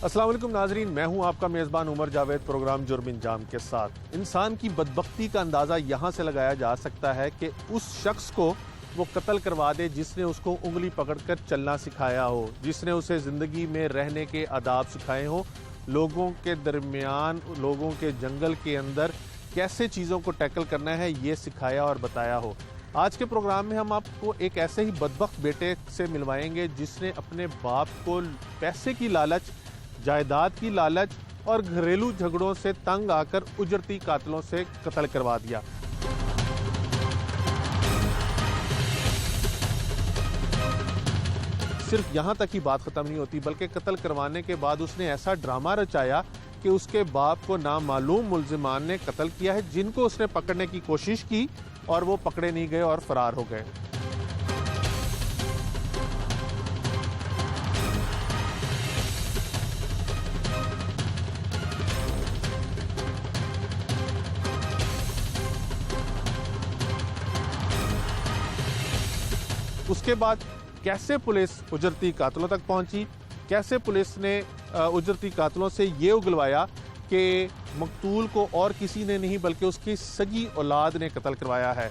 अस्सलाम वालेकुम नाजरीन, मैं हूं आपका मेज़बान उमर जावेद प्रोग्राम जुर्म इंजाम के साथ। इंसान की बदबख्ती का अंदाज़ा यहाँ से लगाया जा सकता है कि उस शख्स को वो कत्ल करवा दे जिसने उसको उंगली पकड़कर चलना सिखाया हो, जिसने उसे ज़िंदगी में रहने के आदाब सिखाए हों, लोगों के दरमियान, लोगों के जंगल के अंदर कैसे चीज़ों को टैकल करना है ये सिखाया और बताया हो। आज के प्रोग्राम में हम आपको एक ऐसे ही बदबख्त बेटे से मिलवाएंगे जिसने अपने बाप को पैसे की लालच, जायदाद की लालच और घरेलू झगड़ों से तंग आकर उजरती कातलों से कत्ल करवा दिया। सिर्फ यहाँ तक ही बात खत्म नहीं होती, बल्कि कत्ल करवाने के बाद उसने ऐसा ड्रामा रचाया कि उसके बाप को नामालूम मुल्जिमान ने कत्ल किया है, जिनको उसने पकड़ने की कोशिश की और वो पकड़े नहीं गए और फरार हो गए। उसके बाद कैसे पुलिस उजरती कातलों तक पहुंची, कैसे पुलिस ने उजरती कातलों से ये उगलवाया कि मकतूल को और किसी ने नहीं बल्कि उसकी सगी औलाद ने कत्ल करवाया है।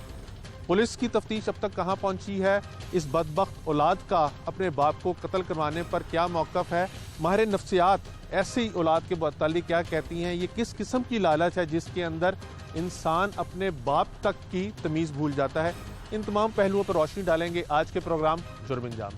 पुलिस की तफ्तीश अब तक कहां पहुंची है, इस बदबख्त औलाद का अपने बाप को कत्ल करवाने पर क्या मौक़िफ़ है, माहिर नफ्सियात ऐसी औलाद के मुतालिक क्या कहती हैं, ये किस किस्म की लालच है जिसके अंदर इंसान अपने बाप तक की तमीज़ भूल जाता है। इन तमाम पहलुओं पर रोशनी डालेंगे आज के प्रोग्राम जुर्म इंजाम।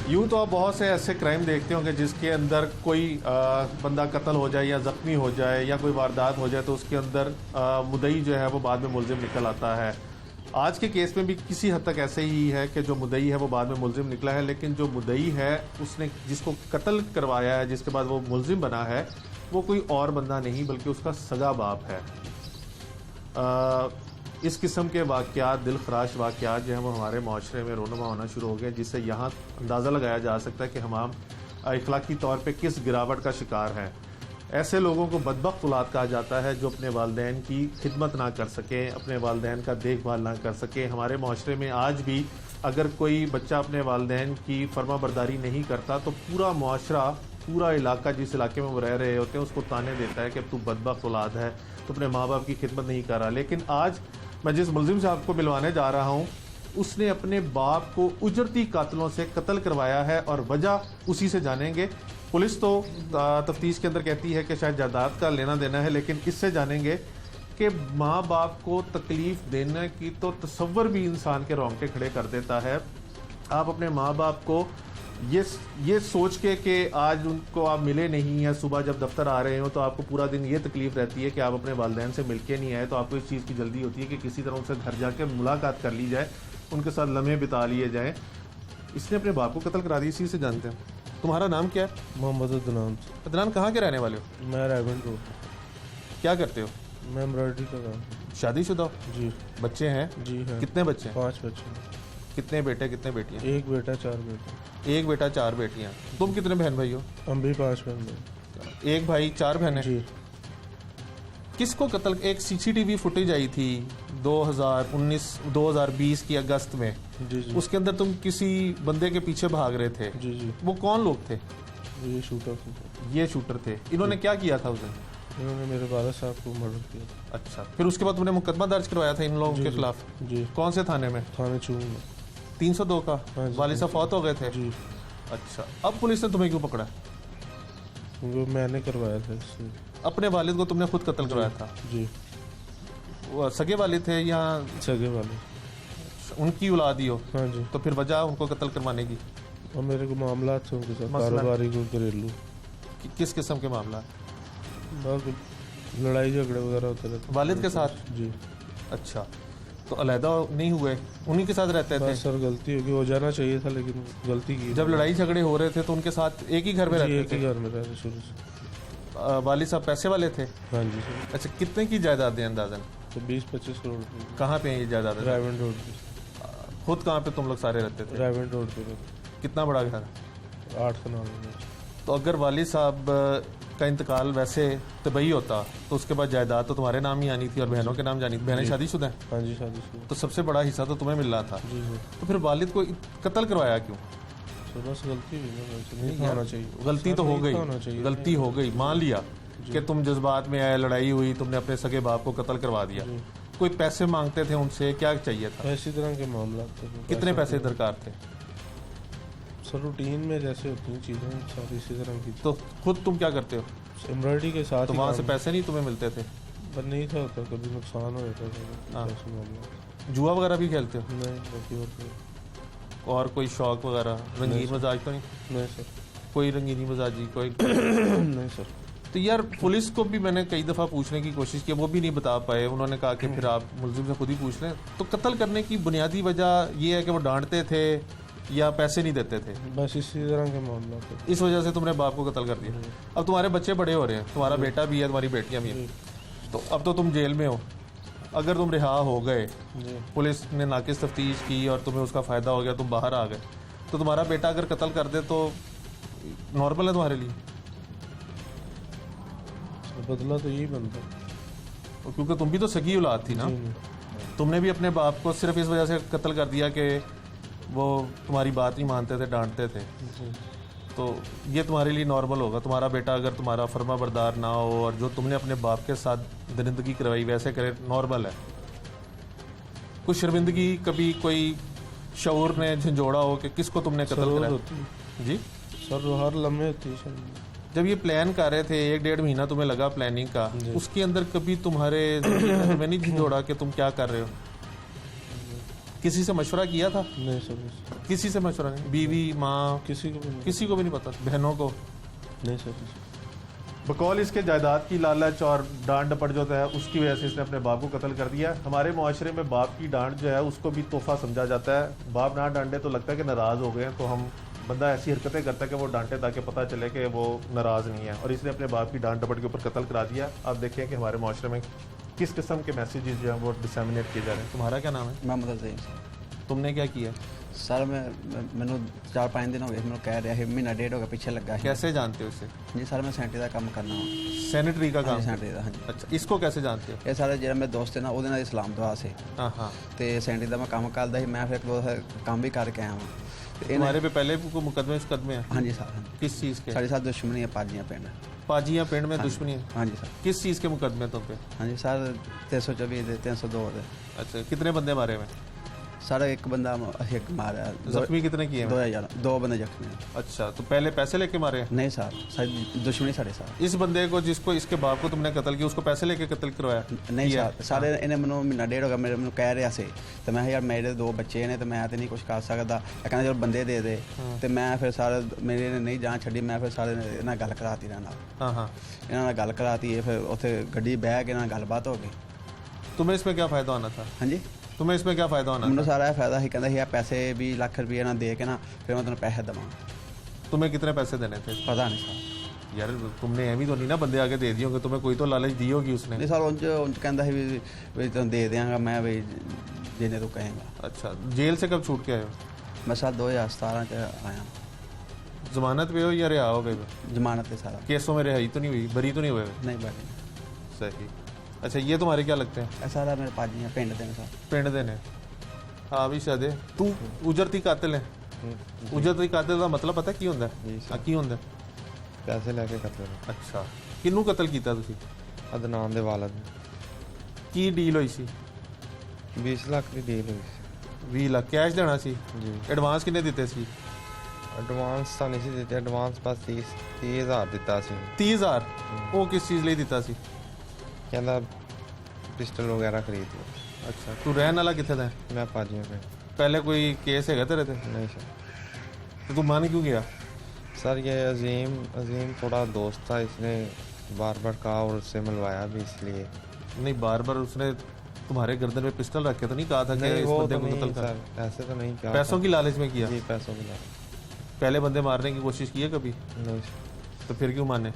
यूँ तो आप बहुत से ऐसे क्राइम देखते होंगे जिसके अंदर कोई बंदा कत्ल हो जाए या ज़ख्मी हो जाए या कोई वारदात हो जाए तो उसके अंदर मुद्दई जो है वो बाद में मुलजिम निकल आता है। आज के केस में भी किसी हद तक ऐसे ही है कि जो मुद्दई है वो बाद में मुलजिम निकला है, लेकिन जो मुद्दई है उसने जिसको कत्ल करवाया है, जिसके बाद वो मुलजिम बना है, वो कोई और बंदा नहीं बल्कि उसका सगा बाप है। इस किस्म के वाक़यात, दिल खराश वाक़यात जो हैं वो हमारे माशरे में रोनुमा होना शुरू हो गए, जिससे यहाँ अंदाज़ा लगाया जा सकता है कि हम अखलाकी तौर पे किस गिरावट का शिकार हैं। ऐसे लोगों को बदबख्त औलाद कहा जाता है जो अपने वालिदैन की खिदमत ना कर सकें, अपने वालिदैन का देखभाल ना कर सकें। हमारे माशरे में आज भी अगर कोई बच्चा अपने वालिदैन की फर्मा बरदारी नहीं करता तो पूरा माशरा, पूरा इलाका जिस इलाके में वो रह रहे होते हैं उसको ताने देता है कि अब तू बदबख्त औलाद है, तो अपने माँ बाप की खिदमत नहीं कर रहा। लेकिन आज मैं जिस मुलजिम से आपको मिलवाने जा रहा हूँ उसने अपने बाप को उजरती कातलों से कत्ल करवाया है और वजह उसी से जानेंगे। पुलिस तो तफ्तीश के अंदर कहती है कि शायद जायदाद का लेना देना है, लेकिन इससे जानेंगे कि माँ बाप को तकलीफ़ देने की तो तसव्वुर भी इंसान के रोंगटे खड़े कर देता है। आप अपने माँ बाप को ये सोच के कि आज उनको आप मिले नहीं हैं, सुबह जब दफ्तर आ रहे हो तो आपको पूरा दिन ये तकलीफ़ रहती है कि आप अपने वालिदैन से मिल के नहीं आए, तो आपको इस चीज़ की जल्दी होती है कि किसी तरह उनसे घर जाकर मुलाकात कर ली जाए, उनके साथ लम्हे बिता लिए जाएँ। इसने अपने बाप को कत्ल करा दिया। इसी से जानते हैं। तुम्हारा नाम क्या है? मोहम्मद अदनान। अदनान, कहाँ के रहने वाले हो? मैं रायगंज रोड। क्या करते हो? मैं एम्ब्रॉयडरी का काम। शादीशुदा हो? जी। बच्चे हैं? जी हैं। कितने बच्चे हैं? 5 बच्चे। कितने बेटे कितने बेटियाँ? एक बेटा 4 बेटे। एक बेटा 4 बेटियाँ। तुम कितने बहन भाई हो? हम भी 5 बहन। एक भाई 4 बहनें? जी। किसको कत्ल? एक सीसीटीवी फुटेज आई थी 2019-2020 की अगस्त में। जी जी। उसके अंदर तुम किसी बंदे के पीछे भाग रहे थे। जी जी। वो कौन लोग थे? ये शूटर थे। ये शूटर थे। इन्होंने क्या किया था उस दिन? इन्होंने मेरे वाला साहब को मर्डर किया। अच्छा, फिर उसके बाद तुमने मुकदमा दर्ज करवाया था इन लोगों के खिलाफ? जी। कौन से थाने में? थाने चूंग में। 302 का? हाँ, वालिद साहब फौत हो गए थे? जी। अच्छा, अब पुलिस ने तुम्हें क्यों पकड़ा? वो मैंने करवाया था इससे। अपने वालिद को तुमने खुद कत्ल करवाया था? जी। वो सगे वालिद थे या सगे वाले? उनकी औलाद ही हो? हाँ जी। तो फिर वजह उनको कत्ल करवाने की? और मेरे को मामला थे उनके साथ, मसलन? कारोबारी को घरेलू। किस किस्म के मामला? लड़ाई झगड़े वगैरह होते रहते। वालिद के साथ? जी। अच्छा, तो अलहदा नहीं हुए, उन्हीं के साथ रहते थे? बस सर गलती होगी, हो जाना चाहिए था लेकिन गलती की। जब लड़ाई झगड़े हो रहे थे तो उनके साथ एक ही घर में जी, रहते एक थे? ही घर में रहते शुरू से। वालिद साहब पैसे वाले थे? हाँ जी सर। अच्छा, कितने की जायदाद है अंदाजन? तो 20-25 करोड़ रुपये। कहाँ पे है ये जायदाद? रायवन रोड पे। खुद कहाँ पे तुम लोग सारे रहते थे? रायवन रोड पे रहते। कितना बड़ा घर? 8 कनाल में। तो अगर वालिद साहब का इंतकाल वैसे तबई होता तो उसके बाद जायदाद तो तुम्हारे नाम ही आनी थी और बहनों के नाम जानी थी। बहनें शादीशुदा हैं? हाँ जी शादीशुदा। तो सबसे बड़ा हिस्सा तो तुम्हें मिल रहा था। जी जी। तो फिर वालिद को कत्ल करवाया क्यों? तो बस गलती हुई ना, वैसे नहीं होना चाहिए। गलती तो सर, हो नहीं गई, होना चाहिए। गलती हो गई, मान लिया कि तुम जज्बात में आए, लड़ाई हुई, तुमने अपने सगे बाप को कत्ल करवा दिया। जी। कोई पैसे मांगते थे उनसे, क्या चाहिए था? ऐसी तरह के मामला थे। कितने पैसे दरकार थे? सर रूटीन में जैसे होती हैं चीज़ें सारी इसी तरह की। तो खुद तुम क्या करते हो? एम्ब्रॉयडरी के साथ तो ही वहाँ से काम- पैसे नहीं तुम्हें मिलते थे? पर नहीं था होता, कभी नुकसान हो जाता था। हाँ। ऐसे मामला जुआ वगैरह भी खेलते हो? नहीं बाकी होते। और कोई शौक वगैरह, रंगीन मजाज तो नहीं? नहीं सर। कोई रंगीनी मजाजी कोई? नहीं सर। तो यार पुलिस को भी मैंने कई दफ़ा पूछने की कोशिश की, वो भी नहीं बता पाए। उन्होंने कहा कि फिर आप मुलजिम से खुद ही पूछ लें। तो कत्ल करने की बुनियादी वजह ये है कि वो डांटते थे या पैसे नहीं देते थे? बस इसी तरह के मामला थे। इस वजह से तुमने बाप को कत्ल कर दिया। अब तुम्हारे बच्चे बड़े हो रहे हैं, तुम्हारा बेटा भी है, तुम्हारी बेटियां भी हैं, तो अब तो तुम जेल में हो। अगर तुम रिहा हो गए, जी। पुलिस ने नाकिस तफ्तीश की और तुम्हें उसका फ़ायदा हो गया, तुम बाहर आ गए, तो तुम्हारा बेटा अगर कत्ल कर दे तो नॉर्मल है तुम्हारे लिए? बदला तो यही बनता। क्योंकि तुम भी तो सगी औलाद थी ना। जी, तुमने भी अपने बाप को सिर्फ इस वजह से कत्ल कर दिया कि वो तुम्हारी बात नहीं मानते थे, डांटते थे। जी। तो ये तुम्हारे लिए नॉर्मल होगा। तुम्हारा बेटा अगर तुम्हारा फर्मा बरदार ना हो और जो तुमने अपने बाप के साथ दरिंदगी करवाई वैसे करे, नॉर्मल है। कुछ शर्मिंदगी कभी कोई शऊर ने झंझोड़ा हो कि किसको तुमने कत्ल सर कराया? होती जी। सर हर लम्हे होती है सर। जब ये प्लान कर रहे थे, 1-1.5 महीना तुम्हें लगा प्लानिंग का, जी। उसके अंदर कभी तुम्हारे तुम्हें नहीं झंझोड़ा कि तुम क्या कर रहे हो? किसी से मशवरा किया था? नहीं सर। किसी से मशवरा नहीं? बीवी, माँ, किसी को भी नहीं। किसी को भी नहीं पता? बहनों को? नहीं सर। बकौल इसके जायदाद की लालच और डांट डपट जो है उसकी वजह से इसने अपने बाप को कत्ल कर दिया। हमारे मुआशरे में बाप की डांट जो है उसको भी तोहफा समझा जाता है। बाप ना डांटे तो लगता है कि नाराज़ हो गए हैं, तो हम बंदा ऐसी हरकतें करता है कि वो डांटे ताकि पता चले कि वो नाराज़ नहीं है, और इसने अपने बाप की डांट डपट के ऊपर कत्ल करा दिया। आप देखें कि हमारे मुआशरे में किस किस्म के मैसेजेस जो हैं वो डिसमिनेट किए जा रहे हैं। तुम्हारा क्या नाम है? मोहम्मद अज़ीम तुमने क्या किया? सर ਮੈਨੂੰ 4-5 ਦਿਨ ਹੋ ਗਏ ਮੈਨੂੰ ਕਹਿ ਰਿਹਾ ਸੀ, ਮਹੀਨਾ ਡੇਢ ਹੋ ਗਿਆ ਪਿੱਛੇ ਲੱਗਾ ਸੀ। कैसे जानते हो इसे? ਜੀ ਸਰ ਮੈਂ ਸੈਂਟਰੀ ਦਾ ਕੰਮ ਕਰਨਾ ਵਾ। सैनिटरी का काम? ਸੈਂਟਰੀ ਦਾ ਹਾਂਜੀ। अच्छा, इसको कैसे जानते हो? ਇਹ ਸਾਰੇ ਜਿਹੜਾ ਮੇਰੇ ਦੋਸਤ ਹੈ ਨਾ ਉਹਦੇ ਨਾਲ ਇਸਲਾਮ ਦੁਆ ਸੀ हाँ हाँ। ਤੇ ਸੈਂਟਰੀ ਦਾ ਮੈਂ ਕੰਮ ਕਰਦਾ ਸੀ। ਮੈਂ ਫਿਰ ਇੱਕ ਦੋ ਕੰਮ ਵੀ ਕਰਕੇ ਆਇਆ ਵਾਂ ਤੇ ਇਹਨਾਂ तुम्हारे पे पहले भी कोई मुकदमे है? ਹਾਂਜੀ ਸਰ ਹਾਂਜੀ। किस चीज़ के? ਸਾਡੇ ਸਾਥ ਦੁਸ਼ਮਣੀ ਹੈ ਪਾਜੀਆਂ ਪਿੰਡ। पाजियाँ पिंड में दुश्मनी है? ਹਾਂਜੀ ਸਰ। किस चीज़ के मुकदमे तुम पे? ਹਾਂਜੀ ਸਰ 324 ਦੇ 302 ਦੇ। अच्छा, कितने बंदे मारे हुए? सर एक बंदा ਅਸੀਂ ਇੱਕ ਮਾਰਿਆ। जख्मी कितने किए हैं? 2000 ਦੋ ਬੰਦੇ ਜ਼ਖਮੀ ਨੇ। अच्छा, तो पहले पैसे लेके मारे हैं? ਨਹੀਂ ਸਰ ਸਾਡੀ ਦੁਸ਼ਮਣੀ ਸਾਡੇ ਸਾਥ। इस बंदे को जिसको इसके बाप को तुमने कत्ल किया उसको पैसे लेके कत्ल करवाया? ਨਹੀਂ किया? ਸਰ ਸਾਰੇ ਇਹਨੇ ਮੈਨੂੰ ਮਹੀਨਾ ਡੇਢ ਹੋ ਗਿਆ ਮੈਨੂੰ ਕਹਿ ਰਿਹਾ ਸੀ ਤੇ ਮੈਂ ਕਿਹਾ ਯਾਰ ਮੇਰੇ 2 ਬੱਚੇ ਨੇ ਤੇ ਮੈਂ ਤੇ ਨਹੀਂ ਕੁਝ ਕਰ ਸਕਦਾ। ਇਹ ਕਹਿੰਦਾ ਚਲ ਬੰਦੇ ਦੇ ਦੇ ਤੇ ਮੈਂ ਫਿਰ ਸਾਰੇ ਮੇਰੇ ਨੇ ਨਹੀਂ ਜਾਨ ਛੱਡੀ। ਮੈਂ ਫਿਰ ਸਾਰੇ ਇਹਨਾਂ ਨਾਲ ਗੱਲ ਕਰਾਤੀ ਇਹਨਾਂ ਨਾਲ। हाँ हाँ। ਇਹਨਾਂ ਨਾਲ ਗੱਲ ਕਰਾਤੀ ਇਹ ਫਿਰ ਉੱਥੇ ਗੱਡੀ ਬਹਿ ਕੇ ਇਹਨਾਂ ਨਾਲ ਗੱਲਬਾਤ ਹੋ ਗਈ। तुम्हें इसमें क्या फ़ायदा होना था? ਹਾਂਜੀ तुम्हें इसमें क्या फ़ायदा होना ਮੈਨੂੰ था? ਸਾਰਾ ਇਹ ਫਾਇਦਾ ਸੀ। ਕਹਿੰਦਾ ਸੀ ਯਾਰ ਪੈਸੇ 20 ਲੱਖ ਰੁਪਏ ਨਾਲ ਦੇ ਕੇ ਨਾ ਫਿਰ ਮੈਂ ਤੈਨੂੰ ਪੈਸੇ ਦੇਵਾਂ। तुम्हें कितने पैसे देने थे? ਪਤਾ ਨਹੀਂ ਸਰ। यार तुमने एवं तो नहीं ना बंदे आके दे दिए होंगे, तुम्हें कोई तो लालच दी होगी उसने। ਨਹੀਂ ਸਰ ਉਂਝ ਕਹਿੰਦਾ ਸੀ ਵੀ ਤੈਨੂੰ ਦੇ ਦਿਆਂਗਾ ਮੈਂ ਵੀ ਜਿੰਨੇ ਤੂੰ ਕਹੇਂਗਾ। अच्छा, जेल से कब छूट के आए हो? ਮੈਂ ਸਰ 2017 ਚ ਆਇਆ जमानत पे हो या रिहा हो गए? ਜ਼ਮਾਨਤ ਤੇ ਸਾਰਾ। केसों में रिहाई तो नहीं हुई, बरी तो नहीं हुए? ਨਹੀਂ ਬਾਕੀ सही। अच्छा, ये तुम्हारे क्या लगते हैं? ਇਹ ਸਾਰਾ ਮੇਰੇ ਪਾਜੀਆਂ ਪਿੰਡ ਦੇ ਨੇ ਸਰ। पिंड देने? हाँ भी शायद तू उजरती कातिल है। उजरती कातिल का मतलब पता की होंदा है? जी सर। की होंदा? ਪੈਸੇ ਲੈ ਕੇ ਕਤਲ अच्छा, किन्नू कत्ल कीता तुसी? ਅਦਨਾਨ ਦੇ ਵਾਲਦ की डील हुई सी? 20 ਲੱਖ ਦੀ ਡੀਲ ਹੋਈ ਸੀ 20 लाख कैश देना सी? ਜੀ। एडवांस किन्ने दिते सी? ਐਡਵਾਂਸ ਤਾਂ ਨਹੀਂ ਸੀ ਦਿੱਤੇ, ਐਡਵਾਂਸ ਬਸ 30,000 ਦਿੱਤਾ ਸੀ। 30,000? वो किस चीज़ ਲਈ ਦਿੱਤਾ ਸੀ? ਕਹਿੰਦਾ ਪਿਸਟਲ ਵਗੈਰਾ ਖਰੀਦ ਲਓ। अच्छा, तू रहने वाला कितने ਦਾ? ਮੈਂ ਪਾਜੀਆਂ ਪੇ पहले कोई केस है तेरे ते? नहीं सर। तो तू मान क्यों गया? सर ये अजीम थोड़ा दोस्त था, इसने बार बार कहा और उससे मिलवाया भी, इसलिए। नहीं, बार बार उसने तुम्हारे गर्दन में पिस्टल रख के तो नहीं कहा था कि नहीं, इस वो बंदे तो को नहीं कत्ल कर? सर, ऐसे तो नहीं किया। पैसों की लालच में किया? जी, पैसों की लालच। पहले बंदे मारने की कोशिश की है कभी? नहीं सर। तो फिर क्यों माने?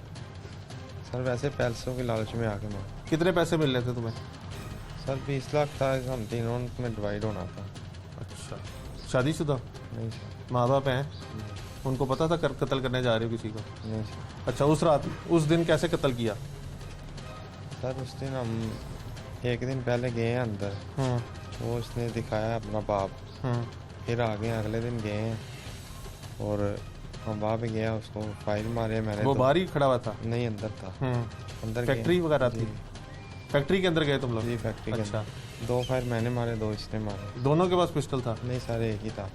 सर वैसे पैसों की लालच में आके मार। कितने पैसे मिल रहे थे तुम्हें? सर 20 लाख था, हम तीनों में डिवाइड होना था। अच्छा, शादीशुदा? नहीं सर। माँ बाप हैं? उनको पता था कत्ल करने जा रहे हो किसी को? नहीं सर। अच्छा, उस रात उस दिन कैसे कत्ल किया? सर उस दिन हम एक दिन पहले गए हैं अंदर, वो उसने दिखाया अपना बाप, फिर आगे अगले दिन गए हैं और हम वहाँ पे गया, उसको फायर मारे मैंने। वो तो बाहर ही खड़ा हुआ था? नहीं, अंदर था। अंदर गए। फैक्ट्री वगैरह थी? जी। फैक्ट्री के अंदर गए तुम लोग? जी, फैक्ट्री के अच्छा, अंदर। 2 फायर मैंने मारे, 2 इसने मारे। दोनों के पास पिस्टल था? नहीं सर, एक ही था।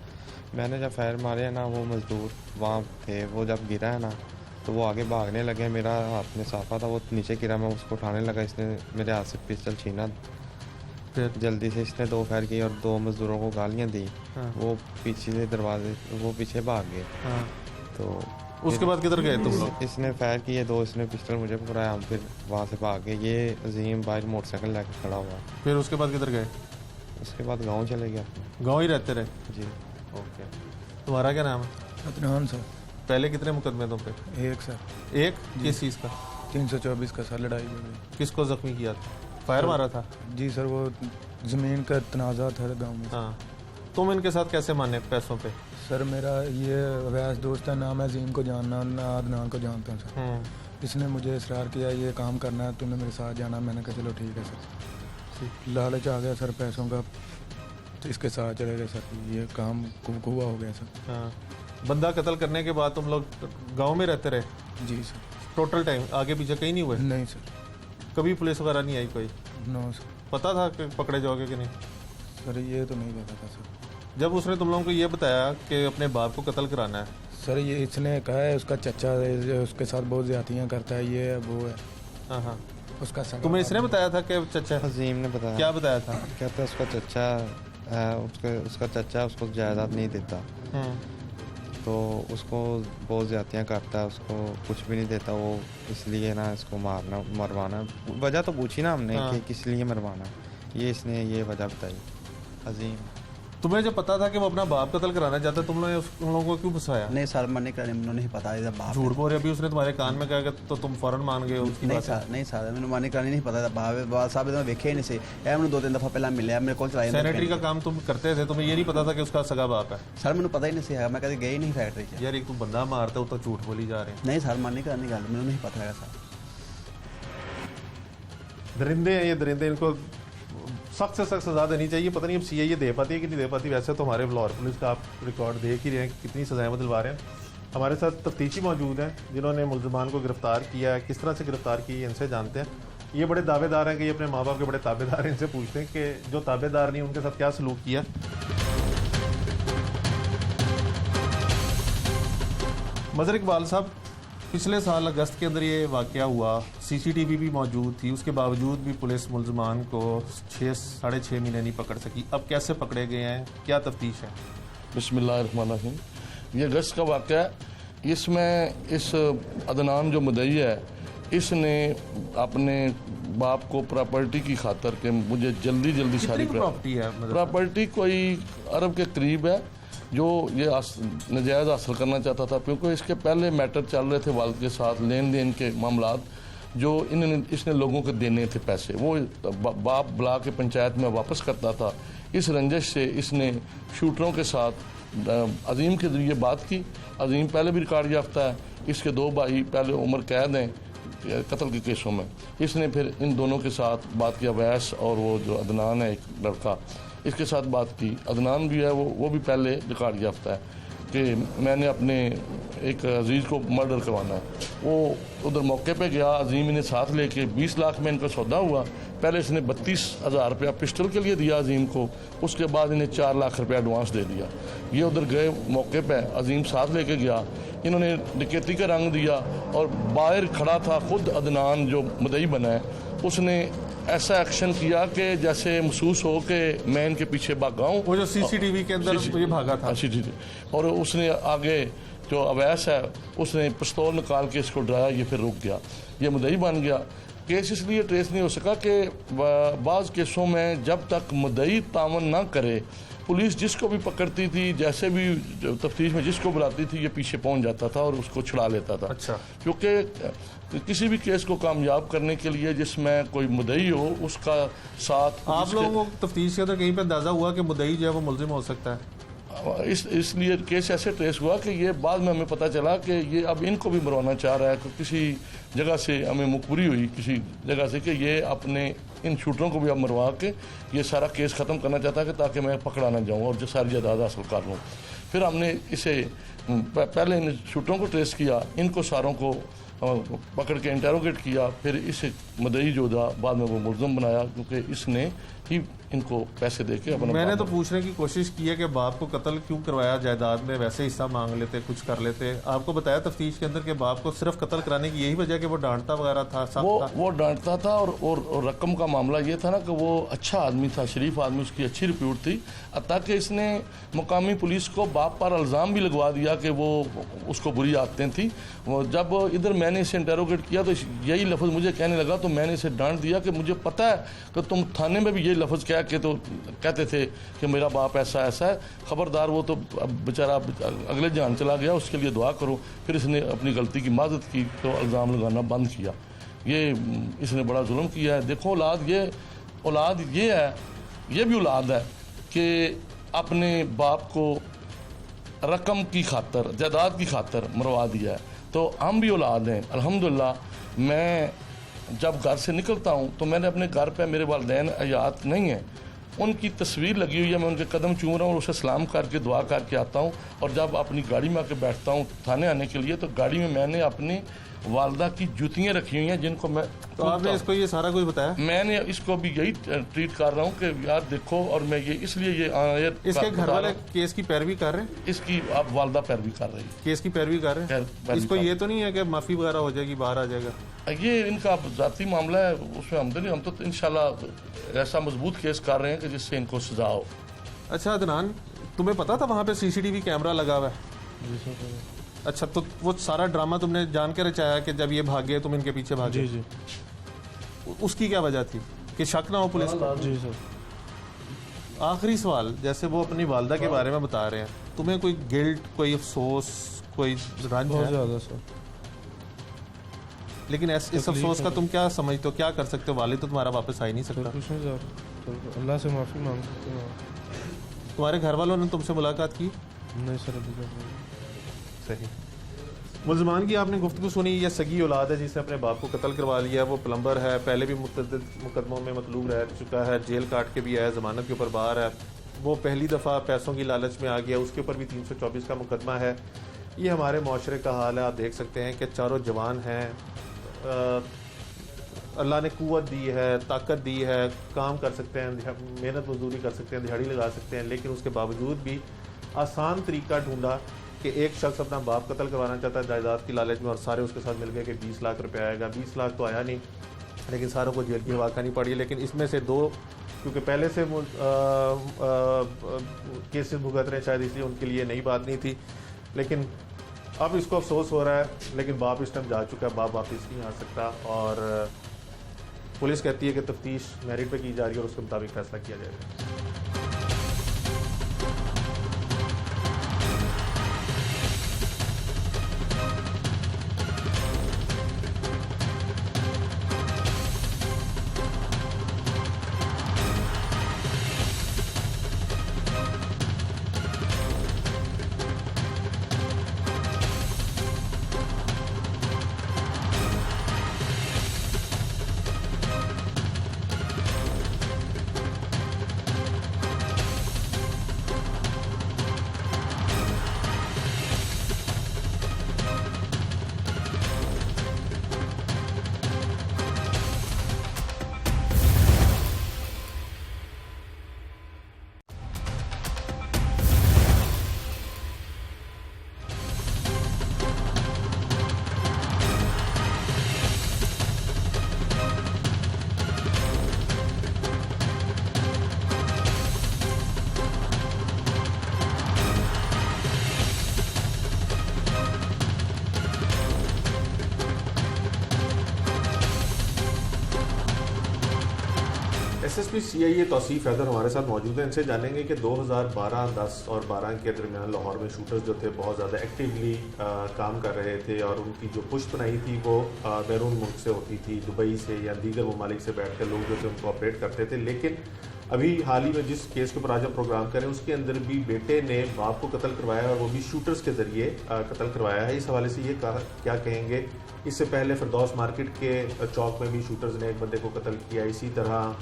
मैंने जब फायर मारे हैं ना, वो मजदूर वहाँ थे, वो जब गिरा है ना तो वो आगे भागने लगे, मेरा हाथ में साफा था, वो नीचे गिरा, मैं उसको उठाने लगा, इसने मेरे हाथ से पिस्टल छीना, फिर? जल्दी से इसने 2 फायर किए और 2 मजदूरों को गालियाँ दी। हाँ। वो पीछे से दरवाजे, वो पीछे भाग गए। हाँ। तो उसके बाद किधर गए तुम लोग? इसने फायर किए 2, इसने पिस्टल मुझे पकड़ाया, हम फिर वहाँ से भाग गए। ये अजीम बाइक मोटरसाइकिल लेकर खड़ा हुआ। फिर उसके बाद किधर गए? उसके बाद गाँव चले गया। गाँव ही रहते रहे? जी। ओके। तुम्हारा क्या नाम है? अदनान सर। पहले कितने मुकदमे तुम पे? एक सर। एक? किस चीज़ का? 324 का सर, लड़ाई झगड़े। किसको जख्मी किया था? फायर मारा था? जी सर, वो ज़मीन का तनाज़ा था गांव में। हाँ। तुम इनके साथ कैसे माने पैसों पे? सर मेरा ये अवैस दोस्त है, ना मैं अजीम को जानना ना अदनान को जानता हूँ सर। इसने मुझे इसरार किया ये काम करना है, तूने मेरे साथ जाना। मैंने कहा चलो ठीक है सर। लालच आ गया सर पैसों का, तो इसके साथ चले गए सर। ये काम हुआ हो गया सर। हाँ। बंदा कत्ल करने के बाद तुम लोग गांव में रहते रहे? जी सर। टोटल टाइम आगे पीछे कहीं नहीं हुए? नहीं सर। कभी पुलिस वगैरह नहीं आई कोई? No sir. पता था कि पकड़े जाओगे कि नहीं? सर ये तो नहीं पता था सर। जब उसने तुम लोगों को ये बताया कि अपने बाप को कत्ल कराना है? सर ये इसने कहा है उसका चचा है, उसके साथ बहुत ज्यादतियाँ करता है, ये है वो है। हाँ हाँ। उसका सगा तुम्हें इसने बताया था कि चचा? अजीम ने बताया। क्या बताया था? कहता है उसका चचा है, उसका चचा उसको जायदाद नहीं देता, तो उसको बहुत ज़्यादतियाँ करता है, उसको कुछ भी नहीं देता वो, इसलिए ना इसको मरवाना। वजह तो पूछी ना हमने कि किस लिए मरवाना, ये इसने ये वजह बताई अजीम। तुम्हें जब पता था कि वो अपना बाप कत्ल कराना चाहता, तुम लोगों ने उन लोगों को क्यों फंसाया? नहीं सर, मरने का नहीं पता इधर बाप झूठ बोल रहे, अभी उसने तुम्हारे कान में कहा तो तुम फौरन मान गए उसकी नहीं बात? सर, नहीं सर, मैंने मरने का नहीं पता बाप साहब ने वेखे ही नहीं से। मैंने 2-3 दफा पहला मिले मेरे को चलाया। सैनिटरी का काम तुम करते थे, तुम्हें ये नहीं पता था कि उसका सगा बाप है? सर मैंने पता ही नहीं से, मैं कभी गई नहीं फैक्ट्री से। यार एक तू बंदा मारता हो तो झूठ बोली जा रहे हैं। नहीं सर, मरने का नहीं गल मैंने नहीं पता है सर। दरिंदे हैं ये, दरिंदे, इनको सख्त से सख्त सजा देनी चाहिए। पता नहीं अब सीआईए दे पाती है कि नहीं दे पाती। वैसे तो हमारे लाहौर पुलिस का आप रिकॉर्ड देख ही रहे हैं कितनी सजाएं वो दिलवा रहे हैं। हमारे साथ तफ्तीशी मौजूद हैं जिन्होंने मुल्ज़िमान को गिरफ्तार किया है। किस तरह से गिरफ्तार की है इनसे जानते हैं। ये बड़े दावेदार हैं कि ये अपने माँ बाप के बड़े ताबेदार हैं। इनसे पूछते हैं कि जो ताबेदार नहीं उनके साथ क्या सलूक किया। मज़हर इकबाल साहब, पिछले साल अगस्त के अंदर ये वाक़या हुआ, सीसीटीवी भी मौजूद थी, उसके बावजूद भी पुलिस मुल्ज़िमान को 6-6.5 महीने नहीं पकड़ सकी। अब कैसे पकड़े गए हैं, क्या तफ्तीश है? बिस्मिल्लाहिर्रहमानिर्रहीम। ये अगस्त का वाक़या है। इसमें इस अदनान जो मुद्दई है, इसने अपने बाप को प्रॉपर्टी की खातर के मुझे जल्दी सारी प्रॉपर्टी है? प्रॉपर्टी कोई अरब के करीब है जो ये नजायज़ हासिल करना चाहता था, क्योंकि इसके पहले मैटर चल रहे थे वालिद के साथ, लेन देन के मामलात जो इसने लोगों को देने थे पैसे, वो बाप बुला के पंचायत में वापस करता था। इस रंजिश से इसने शूटरों के साथ अजीम के जरिए बात की। अजीम पहले भी रिकॉर्ड याफ्ता है, इसके 2 भाई पहले उम्र कैद हैं कत्ल के केसों में। इसने फिर इन दोनों के साथ बात किया, अवैस और वो जो अदनान है एक लड़का, इसके साथ बात की। अदनान भी है वो भी पहले रिकॉर्ड याफ्ता है कि मैंने अपने एक अजीज़ को मर्डर करवाना है। वो उधर मौके पे गया, अजीम इन्हें साथ लेके 20 लाख में इनका सौदा हुआ। पहले इसने 32,000 रुपया पिस्टल के लिए दिया अजीम को, उसके बाद इन्हें 4 लाख रुपया एडवांस दे दिया। ये उधर गए मौके पे, अजीम साथ लेके गया, इन्होंने डकैती का रंग दिया और बाहर खड़ा था खुद अदनान जो मुद्दई बना है, उसने ऐसा एक्शन किया कि जैसे महसूस हो कि मैं इनके पीछे भागा हूँ। वो जो सीसीटीवी के अंदर ये भागा था। और उसने आगे जो अवैस है उसने पिस्तौल निकाल के इसको डराया, ये फिर रुक गया, ये मुद्दई बन गया। केस इसलिए ट्रेस नहीं हो सका कि बाज़ केसों में जब तक मुद्दई तावन ना करे, पुलिस जिसको भी पकड़ती थी, जैसे भी तफ्तीश में जिसको बुलाती थी, ये पीछे पहुंच जाता था और उसको छुड़ा लेता था। अच्छा। क्योंकि किसी भी केस को कामयाब करने के लिए जिसमें कोई मुद्दई हो उसका साथ आप लोगों को तफ्तीश के अंदर कहीं पे अंदाजा हुआ कि मुद्दई जो है वो मुलजिम हो सकता है? इसलिए केस ऐसे ट्रेस हुआ कि ये बाद में हमें पता चला कि ये अब इनको भी मरवाना चाह रहा है। तो किसी जगह से हमें मुखबरी हुई किसी जगह से कि ये अपने इन शूटरों को भी अब मरवा के ये सारा केस ख़त्म करना चाहता है कि ताकि मैं पकड़ा ना जाऊँ और जो सारी जायदाद हासिल कर लूँ। फिर हमने इसे पहले इन शूटरों को ट्रेस किया, इनको सारों को पकड़ के इंटेरोगेट किया, फिर इस मुद्दई जो था बाद में वो मुल्ज़म बनाया क्योंकि इसने ही इनको पैसे दे के अपना। मैंने तो पूछने की कोशिश की है कि बाप को कत्ल क्यों करवाया, जायदाद में वैसे हिस्सा मांग लेते, कुछ कर लेते। आपको बताया तफ्तीश के अंदर कि बाप को सिर्फ कत्ल कराने की यही वजह कि वो डांटता वगैरह था, वो डांटता था और रकम का मामला ये था ना कि वो अच्छा आदमी था, शरीफ आदमी, उसकी अच्छी रिप्यूट थी, ताकि इसने मुकामी पुलिस को बाप पर इल्ज़ाम भी लगवा दिया कि वो उसको बुरी आदतें थी। वो जब इधर मैंने इसे इंटेरोगेट किया तो यही लफ्ज़ मुझे कहने लगा, तो मैंने इसे डांट दिया कि मुझे पता है कि तुम थाने में भी यही लफ्ज़ कह के तो कहते थे कि मेरा बाप ऐसा ऐसा है, खबरदार। वो तो अब बेचारा अगले जान चला गया, उसके लिए दुआ करो। फिर इसने अपनी गलती की माजरत की तो इल्ज़ाम लगाना बंद किया। ये इसने बड़ा जुल्म किया है। देखो औलाद ये है, ये भी औलाद है कि अपने बाप को रकम की खातर, जायदाद की खातर मरवा दिया है। तो हम भी औलाद हैं। अल्हम्दुलिल्लाह मैं जब घर से निकलता हूँ तो मैंने अपने घर पे मेरे वालिदैन हयात नहीं है, उनकी तस्वीर लगी हुई है, मैं उनके कदम चूम रहा हूँ और उसे सलाम करके दुआ करके आता हूँ। और जब अपनी गाड़ी में आके बैठता हूँ थाने आने के लिए, तो गाड़ी में मैंने अपनी वालदा की जूतियाँ रखी हुई हैं जिनको मैं। तो आपने इसको ये सारा कुछ बताया? मैंने इसको भी यही ट्रीट कर रहा हूँ कि यार देखो, और मैं ये इसलिए ये इसके घर वाले केस की पैरवी कर रहे हैं, इसकी आप वालदा पैरवी कर रही है, केस की पैरवी कर रहे हैं। इसको ये तो नहीं है कि माफ़ी वगैरह हो जाएगी, बाहर आ जाएगा? ये इनका ज़ाती मामला है, उसमें हम तो इंशाल्लाह ऐसा मजबूत केस कर रहे हैं कि जिससे इनको सजा हो। अच्छा अदनान, तुम्हें पता था वहाँ पे CCTV कैमरा लगा हुआ है? अच्छा, तो वो सारा ड्रामा तुमने जान के रचाया कि जब ये भागे तुम इनके पीछे भागे? जी जी। उसकी क्या वजह थी कि शक ना हो पुलिस को? जी सर। आखिरी सवाल, जैसे वो अपनी वालदा के बारे में बता रहे हैं, तुम्हें कोई गिल्ट, कोई अफसोस, कोई रंज बहुत है? ज़्यादा सर। लेकिन इस अफसोस का तुम क्या समझते हो, क्या कर सकते हो? वालिद तो तुम्हारा वापस आ ही नहीं सकता। कुछ नहीं सर, तो अल्लाह से माफ़ी मांग सकते हैं। तुम्हारे घर वालों ने तुमसे मुलाकात की? नहीं सर, अभी तक नहीं। सही। मुल्ज़मान की आपने गुफ्तगू सुनी, ये सगी औलाद है जिसने अपने बाप को कत्ल करवा लिया। वो प्लम्बर है, पहले भी मुतअद्दिद मुकदमों में मतलूब रह चुका है, जेल काट के भी आया, ज़मानत के ऊपर बाहर है। वो पहली दफ़ा पैसों की लालच में आ गया, उसके ऊपर भी 324 का मुकदमा है। ये हमारे माशरे का हाल है। आप देख सकते हैं कि चारों जवान हैं, अल्लाह ने कुव्वत दी है, ताकत दी है, काम कर सकते हैं, मेहनत मजदूरी कर सकते हैं, दिहाड़ी लगा सकते हैं, लेकिन उसके बावजूद भी आसान तरीका ढूंढा कि एक शख्स अपना बाप कत्ल करवाना चाहता है जायदाद की लालच में, और सारे उसके साथ मिल गए कि 20 लाख रुपए आएगा। 20 लाख तो आया नहीं, लेकिन सारों को जेल की हवा खानी पड़ी। लेकिन इसमें से दो क्योंकि पहले से केसेस भुगत रहे, शायद इसलिए उनके लिए नई बात नहीं थी। लेकिन अब इसको अफसोस हो रहा है, लेकिन बाप इस टाइम जा चुका है, बाप वापस नहीं आ सकता। और पुलिस कहती है कि तफ्तीश मेरिट पे की जा रही है और उसके मुताबिक फैसला किया जाएगा। एसएसपी सीआईए तौसीफ हैदर हमारे साथ मौजूद हैं। इनसे जानेंगे कि 2012, 10 और 12 के दरमियान लाहौर में शूटर्स जो थे बहुत ज़्यादा एक्टिवली काम कर रहे थे और उनकी जो पुश्त बनाई थी वो बैरून मुल्क से होती थी, दुबई से या दीगर ममालिक से बैठ कर लोग जो थे उनको ऑपरेट करते थे। लेकिन अभी हाल ही में जिस केस के ऊपर आज हम प्रोग्राम करें उसके अंदर भी बेटे ने बाप को कत्ल करवाया और वो भी शूटर्स के ज़रिए कत्ल करवाया है। इस हवाले से ये क्या कहेंगे? इससे पहले फिरदौस मार्केट के चौक में भी शूटर्स ने एक बंदे को कत्ल किया। इसी तरह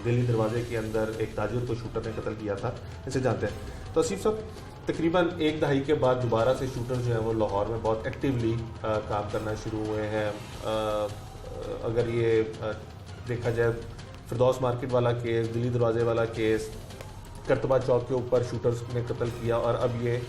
दिल्ली दरवाजे के अंदर एक ताजिर को शूटर ने कत्ल किया था। इसे जानते हैं तौसीफ साहब, तकरीबन एक दहाई के बाद दोबारा से शूटर्स जो हैं वो लाहौर में बहुत एक्टिवली काम करना शुरू हुए हैं। अगर ये देखा जाए फिरदौस मार्केट वाला केस, दिल्ली दरवाजे वाला केस, करतबा चौक के ऊपर शूटर्स ने कत्ल किया और अब ये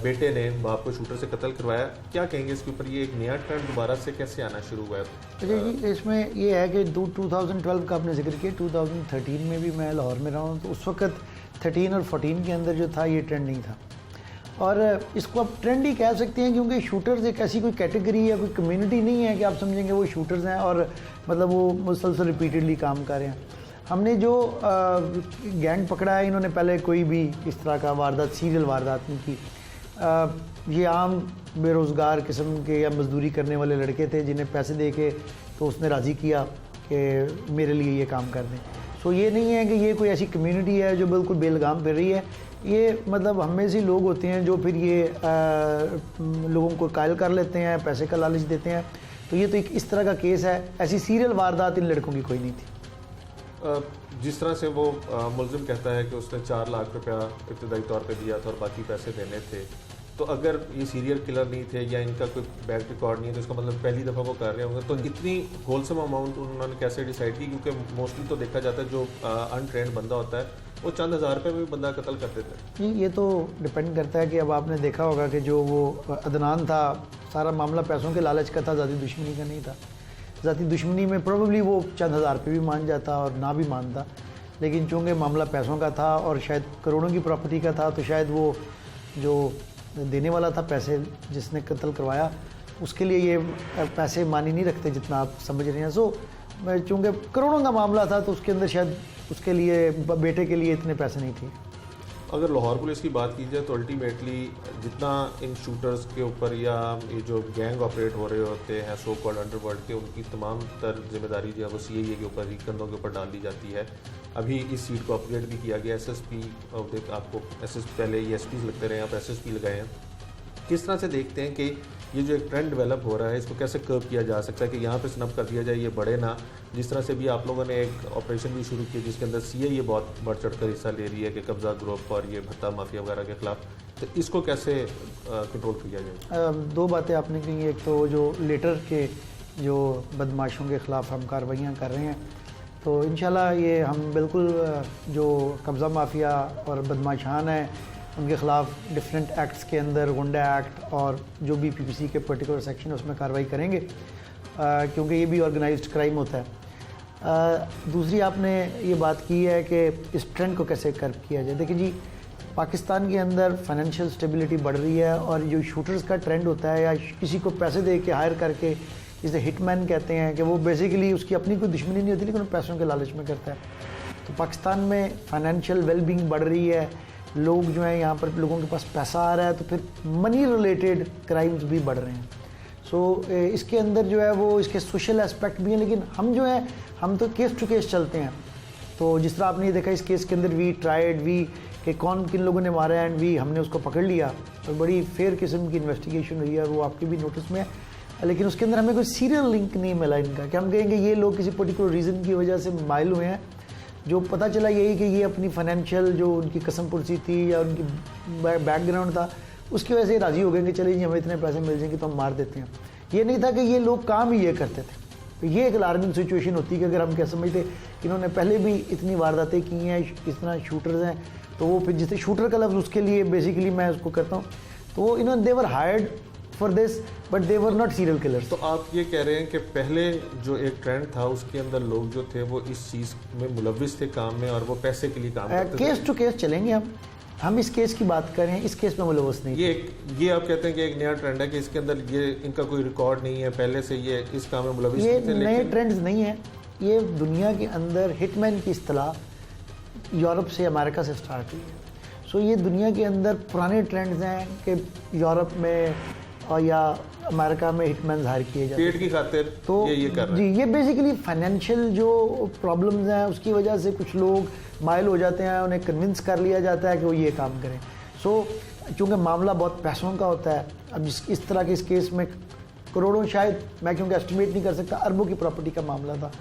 बेटे ने बाप को शूटर से कत्ल करवाया, क्या कहेंगे इसके ऊपर? ये एक नया ट्रेंड दोबारा से कैसे आना शुरू हुआ है? अच्छा जी, इसमें ये है कि 2012 का आपने जिक्र किया, 2013 में भी मैं लाहौर में रहा हूँ, तो उस वक्त 13 और 14 के अंदर जो था ये ट्रेंड नहीं था। और इसको आप ट्रेंड ही कह सकते हैं क्योंकि शूटर्स एक ऐसी कोई कैटेगरी या कोई कम्युनिटी नहीं है कि आप समझेंगे वो शूटर्स हैं और मतलब वो मुसलसल रिपीटेडली काम कर रहे हैं। हमने जो गैंग पकड़ा है, इन्होंने पहले कोई भी इस तरह का वारदात, सीरियल वारदात नहीं की। ये आम बेरोज़गार किस्म के या मजदूरी करने वाले लड़के थे जिन्हें पैसे दे के तो उसने राज़ी किया कि मेरे लिए ये काम कर दें। सो ये नहीं है कि ये कोई ऐसी कम्युनिटी है जो बिल्कुल बेलगाम फिर रही है। ये मतलब हम में से लोग होते हैं जो फिर ये लोगों को कायल कर लेते हैं, पैसे का लालच देते हैं। तो ये तो एक इस तरह का केस है, ऐसी सीरियल वारदात इन लड़कों की कोई नहीं थी। जिस तरह से वो मुलजिम कहता है कि उसने 4 लाख रुपया इब्तदाई तौर पे दिया था और बाकी पैसे देने थे, तो अगर ये सीरियल किलर नहीं थे या इनका कोई बैंक रिकॉर्ड नहीं है तो इसका मतलब पहली दफ़ा वो कर रहे होंगे। तो इतनी होलसम अमाउंट उन्होंने कैसे डिसाइड की? क्योंकि मोस्टली तो देखा जाता है जो अनट्रेंड बंदा होता है वो चंद हज़ार रुपये में भी बंदा कत्ल कर देता है। जी, ये तो डिपेंड करता है कि अब आपने देखा होगा कि जो वो अदनान था, सारा मामला पैसों के लालच का था, ज़ाती दुश्मनी का नहीं था। ज़ाती दुश्मनी में प्रोबेबली वो चंद हज़ार रुपये भी मान जाता और ना भी मानता, लेकिन चूँकि मामला पैसों का था और शायद करोड़ों की प्रॉपर्टी का था, तो शायद वो जो देने वाला था पैसे, जिसने कत्ल करवाया, उसके लिए ये पैसे मानी नहीं रखते जितना आप समझ रहे हैं। सो चूँकि करोड़ों का मामला था तो उसके अंदर शायद उसके लिए, बेटे के लिए इतने पैसे नहीं थे। अगर लाहौर पुलिस की बात की जाए तो अल्टीमेटली जितना इन शूटर्स के ऊपर या ये जो गैंग ऑपरेट हो रहे होते हैं सो कॉल्ड अंडरवर्ल्ड के, उनकी तमाम तर जिम्मेदारी जो है वो सीआईए के ऊपर ही, कंधों के ऊपर डाल दी जाती है। अभी इस सीट को अपग्रेड भी किया गया, एसएसपी, आपको एसएसपी पहले ये एसपी लगते रहे, आप एसएसपी लगाए हैं। किस तरह से देखते हैं कि ये जो एक ट्रेंड डेवलप हो रहा है इसको कैसे कर्व किया जा सकता है कि यहाँ पे स्नब कर दिया जाए, ये बढ़े ना? जिस तरह से भी आप लोगों ने एक ऑपरेशन भी शुरू किया जिसके अंदर सीआईए बहुत बढ़ चढ़ कर हिस्सा ले रही है कि कब्जा ग्रुप और ये भत्ता माफिया वगैरह के खिलाफ, तो इसको कैसे कंट्रोल किया जाए? 2 बातें आपने कही। एक तो जो लेटर के जो बदमाशों के ख़िलाफ़ हम कार्रवाइयाँ कर रहे हैं, तो इंशाल्लाह ये हम बिल्कुल जो कब्ज़ा माफिया और बदमाशान हैं उनके ख़िलाफ़ डिफरेंट एक्ट्स के अंदर, गुंडा एक्ट और जो भी पीपीसी के पर्टिकुलर सेक्शन है उसमें कार्रवाई करेंगे, क्योंकि ये भी ऑर्गेनाइज्ड क्राइम होता है। दूसरी आपने ये बात की है कि इस ट्रेंड को कैसे कर्व किया जाए। देखिए जी, पाकिस्तान के अंदर फाइनेंशियल स्टेबिलिटी बढ़ रही है और जो शूटर्स का ट्रेंड होता है या किसी को पैसे दे के हायर करके, जिसे हिटमैन कहते हैं, कि वो बेसिकली उसकी अपनी कोई दुश्मनी नहीं होती लेकिन वो पैसों के लालच में करता है। तो पाकिस्तान में फाइनेंशियल वेलबींग बढ़ रही है, लोग जो हैं यहाँ पर, लोगों के पास पैसा आ रहा है, तो फिर मनी रिलेटेड क्राइम्स भी बढ़ रहे हैं। सो इसके अंदर जो है वो इसके सोशल एस्पेक्ट भी हैं, लेकिन हम जो है हम तो केस टू केस चलते हैं। तो जिस तरह आपने देखा इस केस के अंदर वी ट्राइड वी कि कौन किन लोगों ने मारा है एंड वी हमने उसको पकड़ लिया और बड़ी फेयर किस्म की इन्वेस्टिगेशन हुई है और वो आपके भी नोटिस में है। लेकिन उसके अंदर हमें कोई सीरियल लिंक नहीं मिला इनका कि हम कहेंगे ये लोग किसी पर्टिकुलर रीज़न की वजह से माइल हुए हैं। जो पता चला यही कि ये अपनी फाइनेंशियल जो उनकी कसम पुरसी थी या उनकी बैकग्राउंड था उसकी वजह से राज़ी हो गए कि चलिए जी हमें इतने पैसे मिल जाएंगे तो हम मार देते हैं। ये नहीं था कि ये लोग काम ही ये करते थे। तो ये एक अलार्मिंग सिचुएशन होती है कि अगर हम क्या समझते कि इन्होंने पहले भी इतनी वारदातें की हैं, इस तरह शूटर्स हैं, तो वो फिर जिसे शूटर का लफ्ज़ उसके लिए बेसिकली मैं उसको करता हूँ, तो वो इन्होंने they were hired for this but they were not serial killers. तो आप ये कह रहे हैं कि पहले जो एक ट्रेंड था उसके अंदर लोग जो थे वो इस चीज़ में मुलविस थे काम में और वो पैसे के लिए काम करते थे। केस टू केस चलेंगे हम इस केस की बात करें, इस केस में मुलविस नहीं। ये आप कहते हैं कि एक नया ट्रेंड है कि इसके अंदर ये इनका कोई रिकॉर्ड नहीं है, पहले से ये इस काम में मुलविस ये थे। नए ट्रेंड्स नहीं है, ये दुनिया के अंदर हिटमैन की इस्तेलाह यूरोप से अमेरिका से स्टार्ट हुई है। सो ये दुनिया के अंदर पुराने ट्रेंड्स हैं कि यूरोप में और या अमेरिका में हिटमैन हायर किए जाते हैं पेट की खातिर तो ये कर रहे हैं। जी, ये बेसिकली फाइनेंशियल जो प्रॉब्लम्स हैं उसकी वजह से कुछ लोग माइल हो जाते हैं, उन्हें कन्विंस कर लिया जाता है कि वो ये काम करें। सो चूँकि मामला बहुत पैसों का होता है, अब इस तरह के इस केस में करोड़ों, शायद मैं क्योंकि एस्टिमेट नहीं कर सकता, अरबों की प्रॉपर्टी का मामला था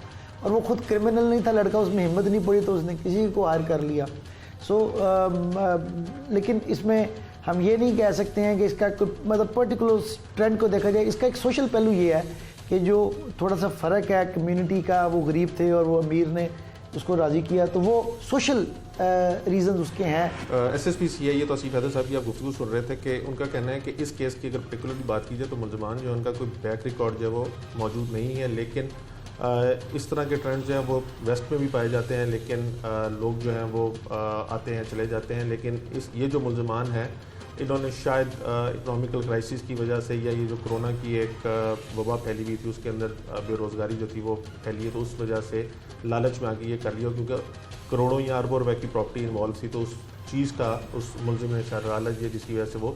और वो खुद क्रिमिनल नहीं था लड़का, उसमें हिम्मत नहीं पड़ी तो उसने किसी को हायर कर लिया। सो लेकिन इसमें हम ये नहीं कह सकते हैं कि इसका मतलब पर्टिकुलर ट्रेंड को देखा जाए। इसका एक सोशल पहलू ये है कि जो थोड़ा सा फ़र्क है कम्युनिटी का, वो गरीब थे और वो अमीर ने उसको राज़ी किया, तो वो सोशल रीज़न उसके हैं। SSP CI तौसीफ हैदर साहब की आप गुफ्तगू सुन रहे थे कि उनका कहना है कि इस केस की अगर पर्टिकुलरली बात की जाए तो मुलजमान जो है उनका कोई बैक रिकॉर्ड जो है वो मौजूद नहीं है, लेकिन इस तरह के ट्रेंड जो हैं वो वेस्ट में भी पाए जाते हैं, लेकिन लोग जो हैं वो आते हैं चले जाते हैं। लेकिन ये जो मुलजमान हैं इन्होंने शायद इकोनॉमिकल क्राइसिस की वजह से या ये जो कोरोना की एक वबा फैली हुई थी उसके अंदर बेरोज़गारी जो थी वो फैली है, तो उस वजह से लालच में आके ये कर लिया, क्योंकि करोड़ों या अरबों रुपए की प्रॉपर्टी इन्वॉल्व थी, तो उस चीज़ का उस मुलजिम ने शायद लालच दिया जिसकी वजह से वो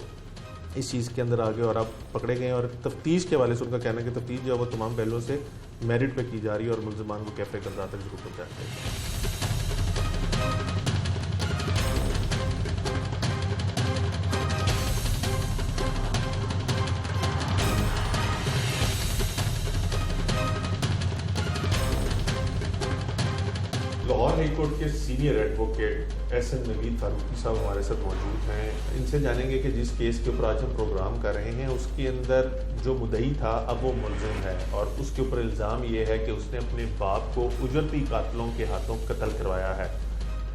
इस चीज़ के अंदर आ गए और अब पकड़े गए। और तफ्तीश के हवाले से उनका कहना है कि तफ्तीश जो है वो तमाम पहलुओं से मेरिट पे की जा रही है और मुलजमान को कैफे करदा तक जरूर पहुँचाते हैं। लाहौर हाई कोर्ट के senior advocate SN Naveed Farooqui sahab हमारे साथ मौजूद हैं। इनसे जानेंगे कि जिस केस के ऊपर आज हम प्रोग्राम कर रहे हैं उसके अंदर जो मुद्दई था अब वो मुलजिम है और उसके ऊपर इल्ज़ाम ये है कि उसने अपने बाप को उजरती कातलों के हाथों कत्ल करवाया है।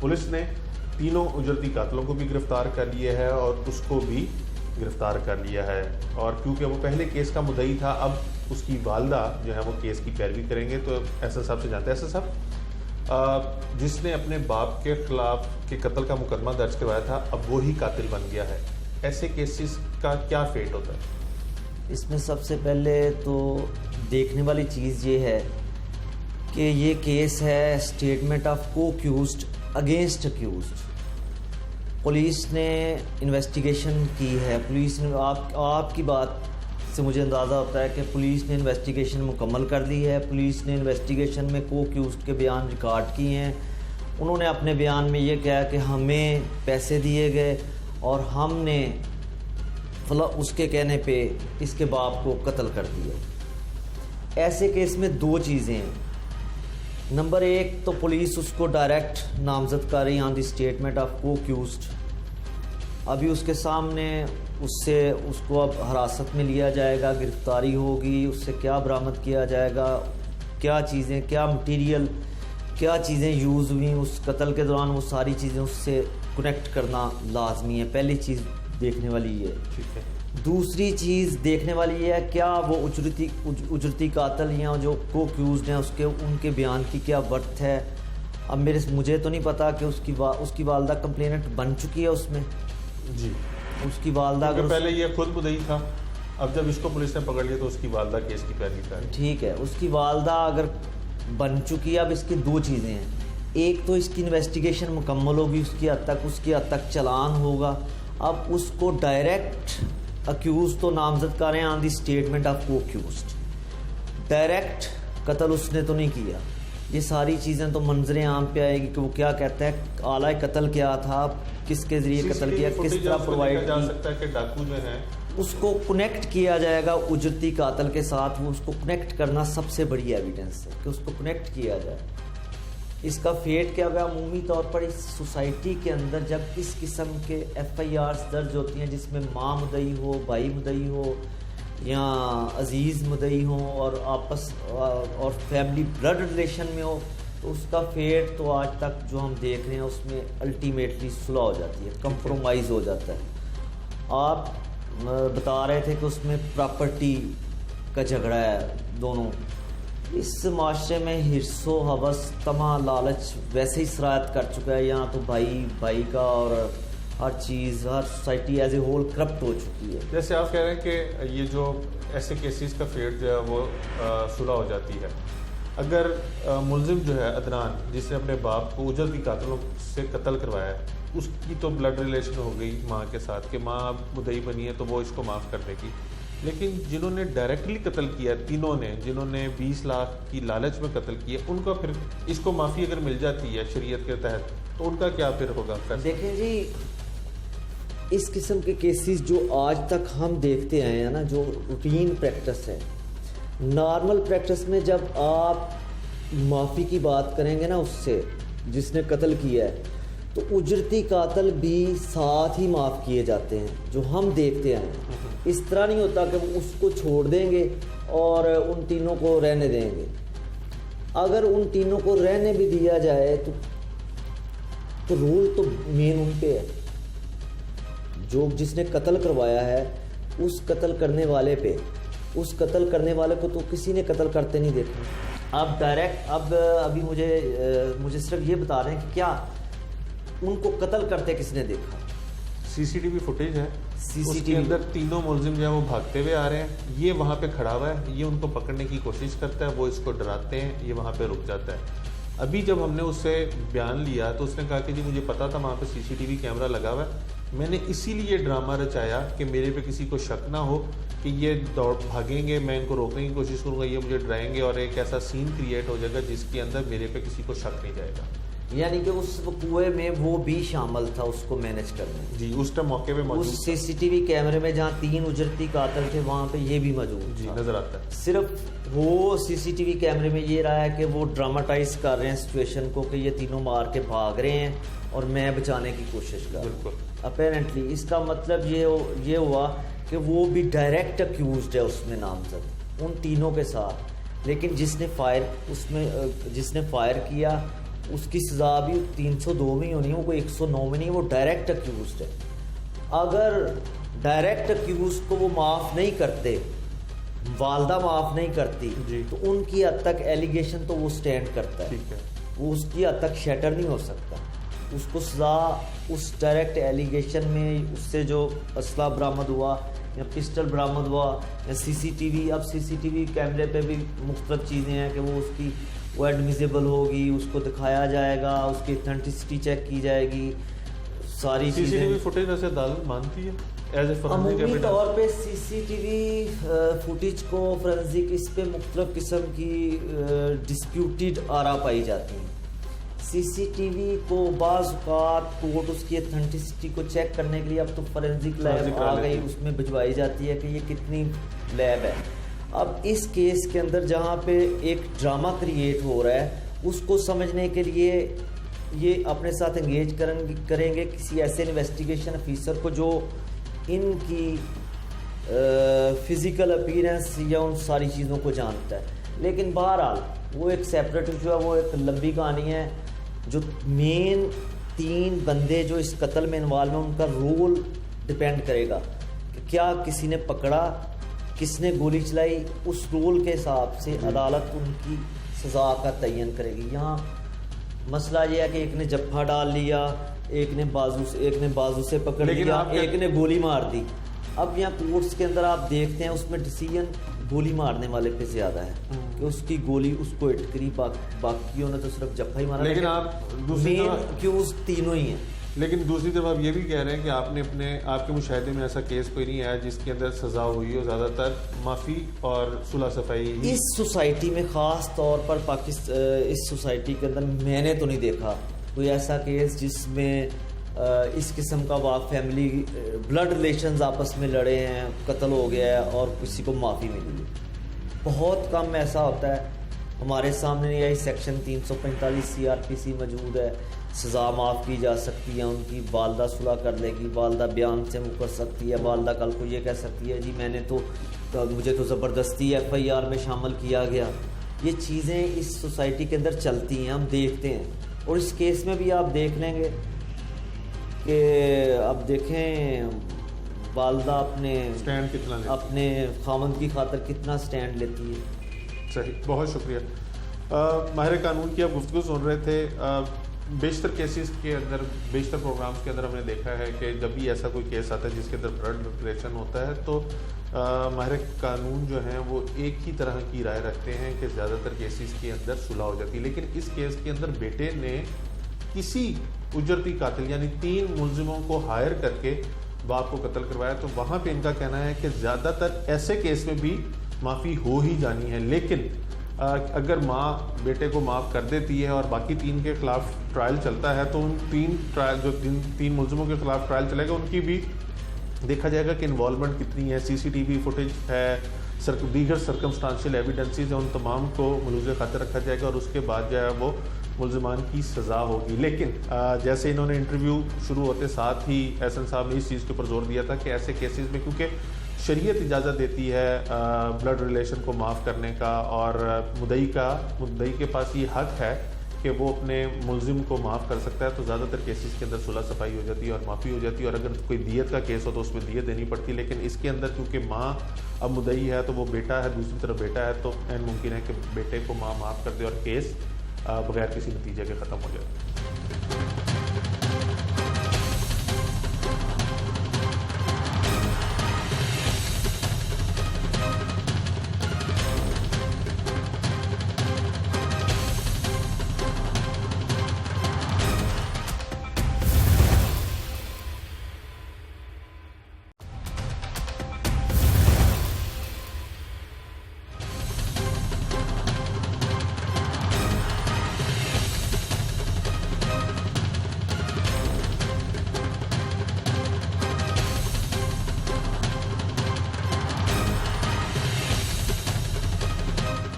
पुलिस ने तीनों उजरती कातलों को भी गिरफ्तार कर लिया है और उसको भी गिरफ्तार कर लिया है, और क्योंकि वो पहले केस का मुद्दई था अब उसकी वालदा जो है वो केस की पैरवी करेंगे। तो SN साहब से जानते हैं, SN साहब जिसने अपने बाप के खिलाफ के कत्ल का मुकदमा दर्ज करवाया था अब वो ही कातिल बन गया है, ऐसे केसेस का क्या फेट होता है? इसमें सबसे पहले तो देखने वाली चीज़ ये है कि ये केस है statement of co-accused against accused. Police ने इन्वेस्टिगेशन की है, पुलिस ने आपकी बात से मुझे अंदाज़ा होता है कि पुलिस ने इन्वेस्टिगेशन मुकम्मल कर दी है। पुलिस ने इन्वेस्टिगेशन में को-अक्यूज्ड के बयान रिकॉर्ड किए हैं। उन्होंने अपने बयान में ये कहा कि हमें पैसे दिए गए और हमने उसके कहने पे इसके बाप को कत्ल कर दिया। ऐसे केस में दो चीज़ें हैं। नंबर एक तो पुलिस उसको डायरेक्ट नामजद कर रही ऑन द स्टेटमेंट ऑफ को-अक्यूज्ड। अभी उसके सामने उसको अब हिरासत में लिया जाएगा, गिरफ्तारी होगी, उससे क्या बरामद किया जाएगा, क्या चीज़ें, क्या मटेरियल, क्या चीज़ें यूज़ हुई उस कत्ल के दौरान, वो सारी चीज़ें उससे कनेक्ट करना लाजमी है। पहली चीज़ देखने वाली ये। ठीक है। दूसरी चीज़ देखने वाली ये है क्या वो उजरती कातिल या जो को-अक्यूज्ड हैं उनके बयान की क्या वर्थ है। अब मुझे तो नहीं पता कि उसकी वालदा कंप्लेनेंट बन चुकी है उसमें जी, उसकी वालदा अगर पहले ये खुद मुद्दई था, अब जब इसको पुलिस ने पकड़ लिया तो उसकी वालदा केस की पैरवी कर रही है। ठीक है, उसकी वालदा अगर बन चुकी है। अब इसकी दो चीज़ें हैं, एक तो इसकी इन्वेस्टिगेशन मुकम्मल होगी, उसकी हद तक चालान होगा। अब उसको डायरेक्ट अक्यूज तो नामजद करें on the statement of co-accused, direct कत्ल उसने तो नहीं किया। ये सारी चीज़ें तो मंजर आम पे आएगी कि वो क्या कहता है, आला कत्ल क्या था, किसके ज़रिए कत्ल किया, किस तरह प्रोवाइड जा सकता है कि डाकू जो है उसको कनेक्ट किया जाएगा उजरती कातिल के साथ। वो उसको कनेक्ट करना सबसे बड़ी एविडेंस है कि उसको कनेक्ट किया जाए। इसका फेट क्या होगा अमूमी तौर पर इस सोसाइटी के अंदर जब इस किस्म के FIRs दर्ज होती हैं जिसमें माँ मुद्दई हो, भाई मुद्दई हो या अजीज़ मुद्दई हो और आपस और फैमिली ब्लड रिलेशन में हो, तो उसका फेट तो आज तक जो हम देख रहे हैं उसमें अल्टीमेटली सुलह हो जाती है, कंप्रोमाइज़ हो जाता है। आप बता रहे थे कि उसमें प्रॉपर्टी का झगड़ा है दोनों। इस माशरे में हिर्सो हवस तमा लालच वैसे ही सरायत कर चुका है। यहाँ तो भाई का और हर चीज़, हर society as a whole corrupt हो चुकी है। जैसे आप कह रहे हैं कि ये जो ऐसे केसेस का फेट जो है वो सुलह हो जाती है, अगर मुलजिम जो है अदनान, जिसने अपने बाप को उजरती कातलों से कत्ल करवाया है, उसकी तो ब्लड रिलेशन हो गई माँ के साथ कि माँ अब मुद्दई बनी है तो वो इसको माफ़ कर देगी, लेकिन जिन्होंने डायरेक्टली कत्ल किया, तीनों ने, जिन्होंने 20 लाख की लालच में कत्ल किया, उनका फिर इसको माफ़ी अगर मिल जाती है शरीयत के तहत तो उनका क्या फिर होगा? देखें जी, इस किस्म के केसेस जो आज तक हम देखते आए हैं ना, जो रूटीन प्रैक्टिस है, नॉर्मल प्रैक्टिस में जब आप माफ़ी की बात करेंगे ना उससे जिसने कत्ल किया है, तो उजरती कातल भी साथ ही माफ़ किए जाते हैं, जो हम देखते हैं। इस तरह नहीं होता कि वो उसको छोड़ देंगे और उन तीनों को रहने देंगे। अगर उन तीनों को रहने भी दिया जाए तो रूल तो मेन उन पे है, जो जिसने कत्ल करवाया है उस कत्ल करने वाले पे, उस कत्ल करने वाले को तो किसी ने कत्ल करते नहीं देखा। अब डायरेक्ट अभी मुझे सिर्फ ये बता रहे हैं कि क्या उनको कत्ल करते किसने देखा? सीसीटीवी फुटेज है, सीसीटीवी उसके अंदर तीनों मुलजिम जो है वो भागते हुए आ रहे हैं, ये वहाँ पे खड़ा हुआ है, ये उनको पकड़ने की कोशिश करता है, वो इसको डराते हैं, ये वहाँ पे रुक जाता है। अभी जब हमने उससे बयान लिया तो उसने कहा कि जी मुझे पता था वहाँ पे सीसीटीवी कैमरा लगा हुआ है, मैंने इसीलिए ड्रामा रचाया कि मेरे पे किसी को शक ना हो कि ये दौड़ भागेंगे, मैं इनको रोकने की कोशिश करूँगा, ये मुझे डराएंगे और एक ऐसा सीन क्रिएट हो जाएगा जिसके अंदर मेरे पे किसी को शक नहीं जाएगा। यानी कि उस कुएं में वो भी शामिल था उसको मैनेज करने में। जी, उस टाइम मौके पे मौजूद उस सीसीटीवी कैमरे में जहाँ 3 उजरती कातल थे वहाँ पे ये भी मौजूद जी था। नजर आता है। सिर्फ वो सीसीटीवी कैमरे में ये रहा है कि वो ड्रामाटाइज कर रहे हैं सिचुएशन को कि ये तीनों मार के भाग रहे हैं और मैं बचाने की कोशिश कर रहा हूँ। अपेरेंटली इसका मतलब ये हुआ कि वो भी डायरेक्ट अक्यूज्ड है उसमें नामजद उन तीनों के साथ, लेकिन जिसने फायर किया उसकी सज़ा भी 302 में ही होनी है, वो कोई 109 में नहीं, वो डायरेक्ट अक्यूज्ड है। अगर डायरेक्ट अक्यूज्ड को वो माफ़ नहीं करते, वालदा माफ़ नहीं करती, तो उनकी हद तक एलिगेशन तो वो स्टैंड करता है, वो उसकी हद तक शैटर नहीं हो सकता। उसको सज़ा उस डायरेक्ट एलिगेशन में उससे जो असला बरामद हुआ या पिस्टल बरामद हुआ या सीसीटीवी, अब सीसीटीवी कैमरे पे भी मुख्तलिफ चीज़ें हैं कि वो एडमिसिबल होगी, उसको दिखाया जाएगा, उसकी ऑथेंटिसिटी चेक की जाएगी, सारी सीसीटीवी फुटेज वैसे अदालत मानती है एज ए फोरेंसिक अमूमी एविडेंस? तौर पे सीसीटीवी फुटेज को फोरेंसिक इस पे मुख्तलिफ किस्म की डिस्प्यूटेड आरा पाई जाती हैं। सीसीटीवी को बाज़ औक़ात कोर्ट उसकी ऑथेंटिसिटी को चेक करने के लिए अब तो फोरेंसिक लैब आ गई, उसमें भिजवाई जाती है कि ये कितनी लैब है। अब इस केस के अंदर जहाँ पे एक ड्रामा क्रिएट हो रहा है, उसको समझने के लिए ये अपने साथ एंगेज करेंगे किसी ऐसे इन्वेस्टिगेशन ऑफिसर को जो इनकी फ़िज़िकल अपीयरेंस या उन सारी चीज़ों को जानता है। लेकिन बहरहाल वो एक सेपरेट इशू है, वो एक लंबी कहानी है। जो मेन 3 बंदे जो इस कत्ल में इन्वॉल्व हैं, उनका रोल डिपेंड करेगा कि क्या किसी ने पकड़ा, किसने गोली चलाई, उस रोल के हिसाब से अदालत उनकी सज़ा का तयन करेगी। यहाँ मसला ये है कि एक ने जफ्फा डाल लिया, एक ने बाजू से पकड़ लिया, एक ने गोली मार दी। अब यहाँ कोर्ट्स के अंदर आप देखते हैं उसमें डिसीजन गोली मारने वाले पे ज़्यादा है कि उसकी गोली उसको हिट करी, बाकियों ने तो सिर्फ जफ्फा ही मारा। लेकिन आप दूसरी तरफ क्यूज तीनों ही हैं। लेकिन दूसरी तरफ आप ये भी कह रहे हैं कि आपके मुशाहिदे में ऐसा केस कोई नहीं आया जिसके अंदर सज़ा हुई हो, ज़्यादातर माफ़ी और सुलह सफाई ही। इस सोसाइटी में ख़ास तौर पर इस सोसाइटी के अंदर मैंने तो नहीं देखा कोई ऐसा केस जिसमें इस किस्म का फैमिली ब्लड रिलेशंस आपस में लड़े हैं, कत्ल हो गया है और किसी को माफ़ी मिली है। बहुत कम ऐसा होता है। हमारे सामने यही सेक्शन 345 CRPC मौजूद है, सज़ा माफ़ की जा सकती है, उनकी वालदा सुलह कर लेगी, वालदा बयान से मुकर सकती है, वालदा कल को ये कह सकती है जी मुझे तो ज़बरदस्ती FIR में शामिल किया गया। ये चीज़ें इस सोसाइटी के अंदर चलती हैं, हम देखते हैं। और इस केस में भी आप देख लेंगे कि अब देखें वालदा अपने स्टैंड कितना लेती, अपने खामंद की खातर कितना स्टैंड लेती है। सही, बहुत शुक्रिया। माहिर कानून की आप गुफ्तगू सुन रहे थे। बेशतर केसेस के अंदर, बेशतर प्रोग्राम्स के अंदर हमने देखा है कि जब भी ऐसा कोई केस आता है जिसके अंदर ब्लड रिलेशन होता है तो माहिर कानून जो हैं वो एक ही तरह की राय रखते हैं कि ज़्यादातर केसेस के अंदर सुलह हो जाती है। लेकिन इस केस के अंदर बेटे ने किसी उजरती कातिल यानी 3 मुलजिमों को हायर करके बाप को कत्ल करवाया, तो वहाँ पे इनका कहना है कि ज़्यादातर ऐसे केस में भी माफ़ी हो ही जानी है। लेकिन अगर माँ बेटे को माफ़ कर देती है और बाकी 3 के खिलाफ ट्रायल चलता है तो उन 3 मुलजिमों के खिलाफ ट्रायल चलेगा, उनकी भी देखा जाएगा कि इन्वॉल्वमेंट कितनी है, सीसीटीवी फुटेज है, दीगर सर्कमस्टांशियल एविडेंसेस है, उन तमाम को मलूज़ खातिर रखा जाएगा और उसके बाद जो है वो मुलजमान की सज़ा होगी। लेकिन जैसे इन्होंने इंटरव्यू शुरू होते साथ ही एहसन साहब ने इस चीज़ के ऊपर जोर दिया था कि ऐसे केसेस में क्योंकि शरीयत इजाज़त देती है ब्लड रिलेशन को माफ़ करने का और मुद्दई के पास ये हक है कि वो अपने मुलजिम को माफ़ कर सकता है, तो ज़्यादातर केसेस के अंदर सुलह सफाई हो जाती है और माफ़ी हो जाती है। और अगर कोई दियत का केस हो तो उसमें दियत देनी पड़ती है। लेकिन इसके अंदर क्योंकि माँ अब मुद्दई है तो वो बेटा है, दूसरी तरफ बेटा है, तो ऐन मुमकिन है कि बेटे को माँ माफ़ कर दे और केस बगैर किसी नतीजे के ख़त्म हो जाए।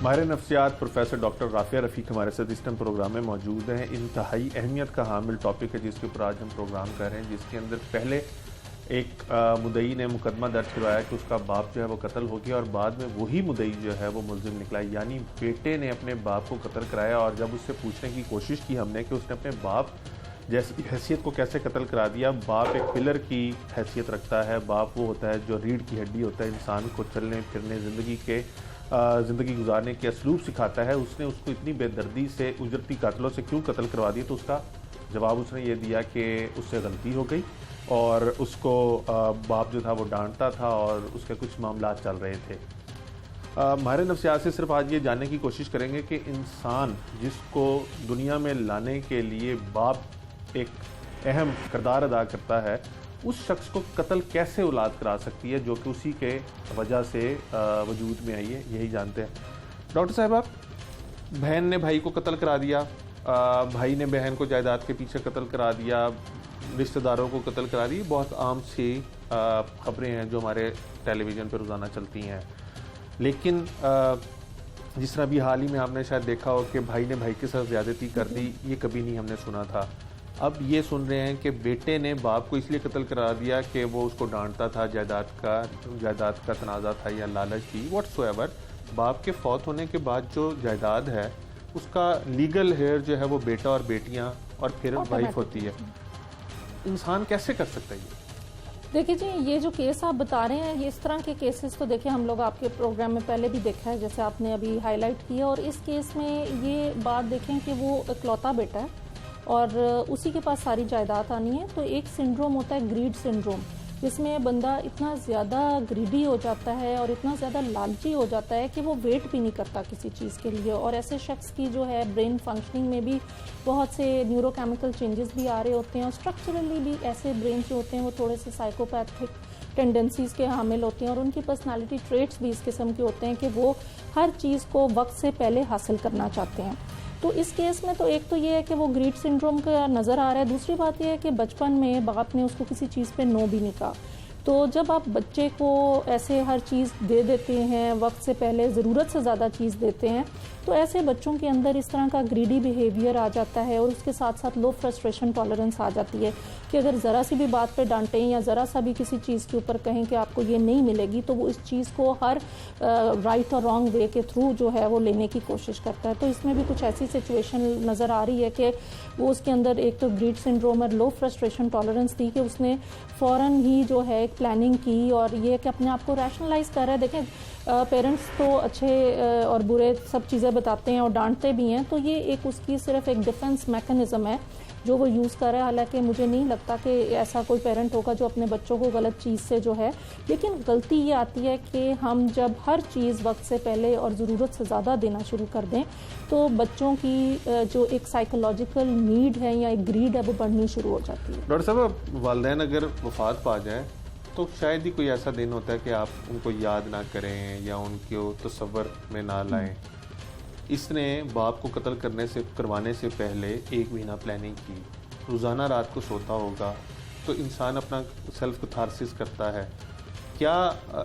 माहिर नफ्सियात प्रोफेसर डॉक्टर राफिया रफ़ीक हमारे साथ इस टाइम प्रोग्राम में मौजूद हैं। इंतहाई अहमियत का हामिल टॉपिक है जिसके ऊपर आज हम प्रोग्राम कर रहे हैं, जिसके अंदर पहले एक मुद्दई ने मुकदमा दर्ज करवाया कि उसका बाप जो है वो कत्ल हो गया और बाद में वही मुद्दई जो है वो मुलजिम निकला, यानी बेटे ने अपने बाप को कत्ल कराया। और जब उससे पूछने की कोशिश की हमने कि उसने अपने बाप जैसी हैसियत को कैसे कत्ल करा दिया, बाप एक पिलर की हैसियत रखता है, बाप वो होता है जो रीढ़ की हड्डी होता है, इंसान को चलने फिरने ज़िंदगी गुजारने के असलूब सिखाता है, उसने उसको इतनी बेदर्दी से उजरती कातलों से क्यों कत्ल करवा दिया? तो उसका जवाब उसने ये दिया कि उससे गलती हो गई और उसको बाप जो था वो डांटता था और उसके कुछ मामला चल रहे थे। माहिर नफ्सियात से सिर्फ आज ये जानने की कोशिश करेंगे कि इंसान जिसको दुनिया में लाने के लिए बाप एक अहम किरदार अदा करता है, उस शख्स को कत्ल कैसे औलाद करा सकती है जो कि उसी के वजह से वजूद में आई है, यही जानते हैं। डॉक्टर साहब, आप बहन ने भाई को कत्ल करा दिया, भाई ने बहन को जायदाद के पीछे कत्ल करा दिया, रिश्तेदारों को कत्ल करा दी, बहुत आम सी खबरें हैं जो हमारे टेलीविज़न पर रोज़ाना चलती हैं। लेकिन जिस तरह भी हाल ही में आपने शायद देखा हो कि भाई ने भाई के साथ ज़्यादती कर दी, ये कभी नहीं हमने सुना था। अब ये सुन रहे हैं कि बेटे ने बाप को इसलिए कत्ल करा दिया कि वो उसको डांटता था, जायदाद का तनाज़ा था या लालच थी, व्हाटसोएवर। बाप के फौत होने के बाद जो जायदाद है उसका लीगल हेयर जो है वो बेटा और बेटियां और फिर वाइफ होती है। इंसान कैसे कर सकता है ये? देखिए जी, ये जो केस आप बता रहे हैं, ये इस तरह के केसेस तो देखिए हम लोग आपके प्रोग्राम में पहले भी देखा है, जैसे आपने अभी हाईलाइट किया। और इस केस में ये बात देखें कि वो इकलौता बेटा है और उसी के पास सारी जायदाद आनी है। तो एक सिंड्रोम होता है ग्रीड सिंड्रोम, जिसमें बंदा इतना ज़्यादा ग्रीडी हो जाता है और इतना ज़्यादा लालची हो जाता है कि वो वेट भी नहीं करता किसी चीज़ के लिए। और ऐसे शख्स की जो है ब्रेन फंक्शनिंग में भी बहुत से न्यूरोकेमिकल चेंजेस भी आ रहे होते हैं और स्ट्रक्चरली भी ऐसे ब्रेन जो होते हैं वो थोड़े से साइकोपैथिक टेंडेंसीज़ के हामिल होते हैं और उनकी पर्सनालिटी ट्रेट्स भी इस किस्म के होते हैं कि वो हर चीज़ को वक्त से पहले हासिल करना चाहते हैं। तो इस केस में तो एक तो ये है कि वो ग्रीड सिंड्रोम का नज़र आ रहा है। दूसरी बात ये है कि बचपन में बाप ने उसको किसी चीज़ पे नो भी नहीं कहा। तो जब आप बच्चे को ऐसे हर चीज़ दे देते हैं, वक्त से पहले ज़रूरत से ज़्यादा चीज़ देते हैं, तो ऐसे बच्चों के अंदर इस तरह का ग्रीडी बिहेवियर आ जाता है और उसके साथ साथ लो फ्रस्ट्रेशन टॉलरेंस आ जाती है कि अगर ज़रा सी भी बात पे डांटें या ज़रा सा भी किसी चीज़ के ऊपर कहें कि आपको ये नहीं मिलेगी, तो वो इस चीज़ को हर राइट और रॉन्ग वे के थ्रू जो है वो लेने की कोशिश करता है। तो इसमें भी कुछ ऐसी सिचुएशन नज़र आ रही है कि वो उसके अंदर एक तो ग्रीड सिंड्रोम और लो फ्रस्ट्रेशन टॉलरेंस थी कि उसने फ़ौरन ही जो है एक प्लानिंग की और ये कि अपने आप को रैशनलाइज कर रहा है। देखें, पेरेंट्स तो अच्छे और बुरे सब चीज़ें बताते हैं और डांटते भी हैं, तो ये एक उसकी सिर्फ एक डिफेंस मैकेनिज़्म है जो वो यूज़ कर रहा है। हालांकि मुझे नहीं लगता कि ऐसा कोई पेरेंट होगा जो अपने बच्चों को गलत चीज़ से जो है, लेकिन गलती ये आती है कि हम जब हर चीज़ वक्त से पहले और ज़रूरत से ज़्यादा देना शुरू कर दें तो बच्चों की जो एक साइकोलॉजिकल नीड है या एक ग्रीड है वो बढ़नी शुरू हो जाती है। डॉक्टर साहब, वालिदैन अगर वफात पा जाए तो शायद ही कोई ऐसा दिन होता है कि आप उनको याद ना करें या उनको तसव्वुर में ना लाएं। इसने बाप को कत्ल करवाने से पहले 1 महीना प्लानिंग की, रोज़ाना रात को सोता होगा, तो इंसान अपना सेल्फ कैथारसिस करता है। क्या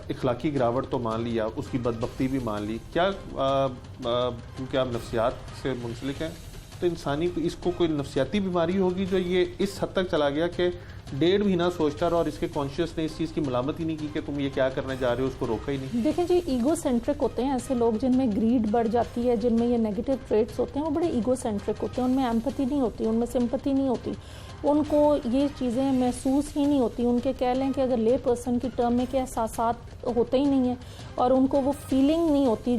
इखलाकी गिरावट तो मान लिया, उसकी बदबख्ती भी मान ली, क्या क्योंकि आप नफ्सियात से मुंसलिक हैं तो इंसानी इसको कोई नफ्सियाती बीमारी होगी जो ये इस हद तक चला गया कि 1.5 महीना सोचता रहा और इसके कॉन्शियस ने इस चीज़ की मलामत ही नहीं की कि तुम ये क्या करने जा रहे हो, उसको रोका ही नहीं। देखें जी, ईगो सेंट्रिक होते हैं ऐसे लोग जिनमें ग्रीड बढ़ जाती है, जिनमें ये नेगेटिव ट्रेट्स होते हैं, वो बड़े ईगो सेंट्रिक होते हैं। उनमें एम्पैथी नहीं होती, उनमें सिंपैथी नहीं होती, उनको ये चीज़ें महसूस ही नहीं होती। उनके कह लें कि अगर ले पर्सन की टर्म में के एहसासात होते ही नहीं है और उनको वो फीलिंग नहीं होती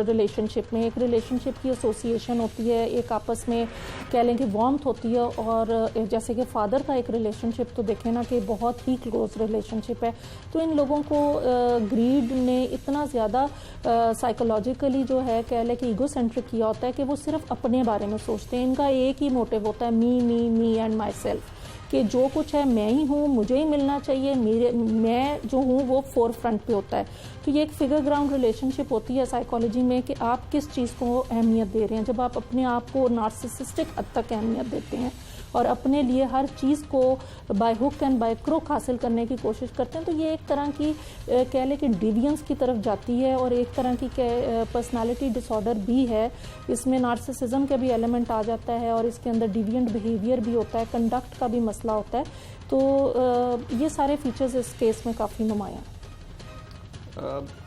रिलेशनशिप में। एक रिलेशनशिप की एसोसिएशन होती है, एक आपस में कह लें कि वार्मथ होती है, और जैसे कि फादर का एक रिलेशनशिप तो देखें ना कि बहुत ही क्लोज रिलेशनशिप है। तो इन लोगों को ग्रीड ने इतना ज़्यादा साइकोलॉजिकली जो है कह लें कि ईगो सेंट्रिक किया होता है कि वो सिर्फ अपने बारे में सोचते हैं। इनका एक ही मोटिव होता है, मी एंड माई सेल्फ, कि जो कुछ है मैं ही हूँ, मुझे ही मिलना चाहिए, मैं जो हूँ वो फोर फ्रंट पे होता है। तो ये एक फिगर ग्राउंड रिलेशनशिप होती है साइकोलॉजी में कि आप किस चीज़ को अहमियत दे रहे हैं। जब आप अपने आप को नार्सिसिस्टिक हद तक अहमियत देते हैं और अपने लिए हर चीज़ को by hook and by crook हासिल करने की कोशिश करते हैं, तो ये एक तरह की कह लें कि डिवियंस की तरफ जाती है और एक तरह की पर्सनालिटी डिसऑर्डर भी है। इसमें नार्सिसिज्म का भी एलिमेंट आ जाता है और इसके अंदर डिविएंट बिहेवियर भी होता है, कंडक्ट का भी मसला होता है। तो ये सारे फीचर्स इस केस में काफ़ी नुमायाँ हैं।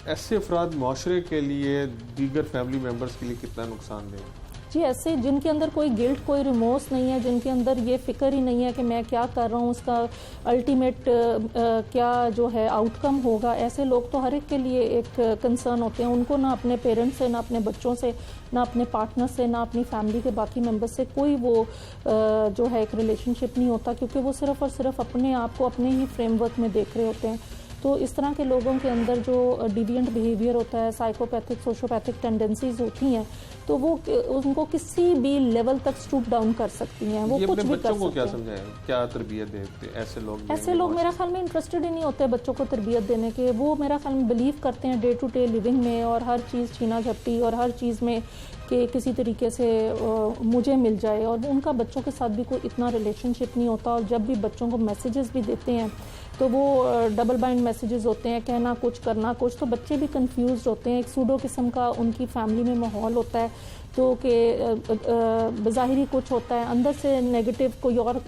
ऐसे अफराद माशरे के लिए, दीगर फैमिली मेम्बर्स के लिए कितना नुकसानदेह है? जी, ऐसे जिनके अंदर कोई गिल्ट, कोई रिमोर्स नहीं है, जिनके अंदर ये फिक्र ही नहीं है कि मैं क्या कर रहा हूँ, उसका अल्टीमेट क्या जो है आउटकम होगा, ऐसे लोग तो हर एक के लिए एक कंसर्न होते हैं। उनको ना अपने पेरेंट्स से, ना अपने बच्चों से, ना अपने पार्टनर से, ना अपनी फैमिली के बाकी मेंबर्स से कोई वो जो है एक रिलेशनशिप नहीं होता, क्योंकि वो सिर्फ़ और सिर्फ अपने आप को अपने ही फ्रेमवर्क में देख रहे होते हैं। तो इस तरह के लोगों के अंदर जो डिविएंट बिहेवियर होता है, साइकोपैथिक, सोशियोपैथिक टेंडेंसीज होती हैं, तो वो उनको किसी भी लेवल तक स्टूप डाउन कर सकती हैं। वो कुछ भी कर सकते हैं। क्या समझाएं, क्या तरबियत देते ऐसे लोग मेरा ख्याल में इंटरेस्टेड ही नहीं होते बच्चों को तरबियत देने के। वो मेरा ख्याल में बिलीव करते हैं डे टू डे लिविंग में और हर चीज़ छीना झपटी और हर चीज़ में कि किसी तरीके से मुझे मिल जाए, और उनका बच्चों के साथ भी कोई इतना रिलेशनशिप नहीं होता। और जब भी बच्चों को मैसेजेस भी देते हैं तो वो डबल बाइंड मैसेजेस होते हैं, कहना कुछ करना कुछ, तो बच्चे भी कंफ्यूज होते हैं। एक सूडो किस्म का उनकी फैमिली में माहौल होता है, तो कि बज़ाहिरी कुछ होता है, अंदर से नेगेटिव कोई और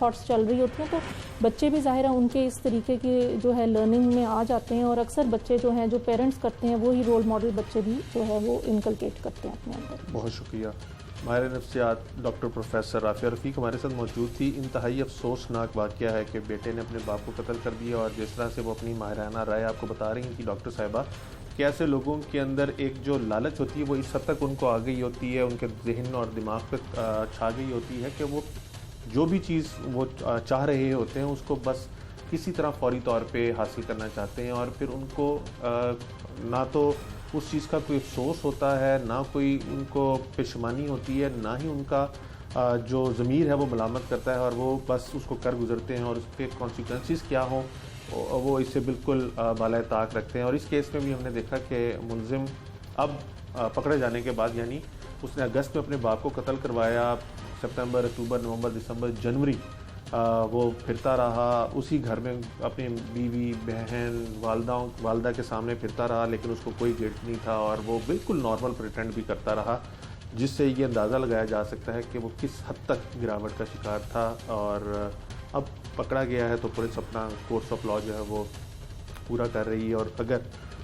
थॉट्स चल रही होती हैं, तो बच्चे भी ज़ाहिर है उनके इस तरीके की जो है लर्निंग में आ जाते हैं। और अक्सर बच्चे जो हैं, जो पेरेंट्स करते हैं, वही रोल मॉडल बच्चे भी जो है वो इनकलकेट करते हैं अपने अंदर। बहुत शुक्रिया। माहिर नफ्सियात डॉक्टर प्रोफेसर राफिया रफ़ीक हमारे साथ मौजूद थी। इंतहाई अफसोसनाक वाक़या है कि बेटे ने अपने बाप को कत्ल कर दिया, और जिस तरह से वो अपनी माहिराना राय आपको बता रही थी डॉक्टर साहिबा, कि ऐसे लोगों के अंदर एक जो लालच होती है वो इस हद तक उनको आ गई होती है, उनके जहन और दिमाग पर छा गई होती है कि वो जो भी चीज़ वो चाह रहे होते हैं उसको बस किसी तरह फौरी तौर पे हासिल करना चाहते हैं, और फिर उनको ना तो उस चीज़ का कोई अफसोस होता है, ना कोई उनको पेशमानी होती है, ना ही उनका जो ज़मीर है वो मलामत करता है, और वो बस उसको कर गुजरते हैं और उसके कॉन्सिक्वेंसेस क्या हों वो इससे बिल्कुल बाला ताक रखते हैं। और इस केस में भी हमने देखा कि मुलजिम अब पकड़े जाने के बाद, यानी उसने अगस्त में अपने बाप को कत्ल करवाया, सितंबर, अक्टूबर, नवंबर, दिसंबर, जनवरी वो फिरता रहा उसी घर में, अपनी बीवी, बहन, वालदा के सामने फिरता रहा, लेकिन उसको कोई गिल्ट नहीं था और वो बिल्कुल नॉर्मल प्रिटेंड भी करता रहा, जिससे ये अंदाज़ा लगाया जा सकता है कि वो किस हद तक गिरावट का शिकार था। और अब पकड़ा गया है तो पुलिस अपना कोर्स ऑफ लॉ जो है वो पूरा कर रही है, और अगर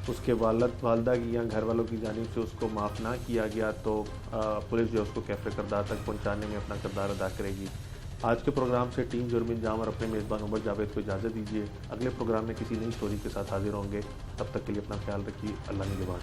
उसके वालदा की या घर वालों की जानिब से उसको माफ़ ना किया गया तो पुलिस जो है उसको कैफ़े किरदार तक पहुँचाने में अपना किरदार अदा करेगी। आज के प्रोग्राम से टीम जुर्म इंजाम और अपने मेज़बान उमर जावेद को इजाज़त दीजिए। अगले प्रोग्राम में किसी नई स्टोरी के साथ हाजिर होंगे। तब तक के लिए अपना ख्याल रखिए। अल्लाह निगहबान।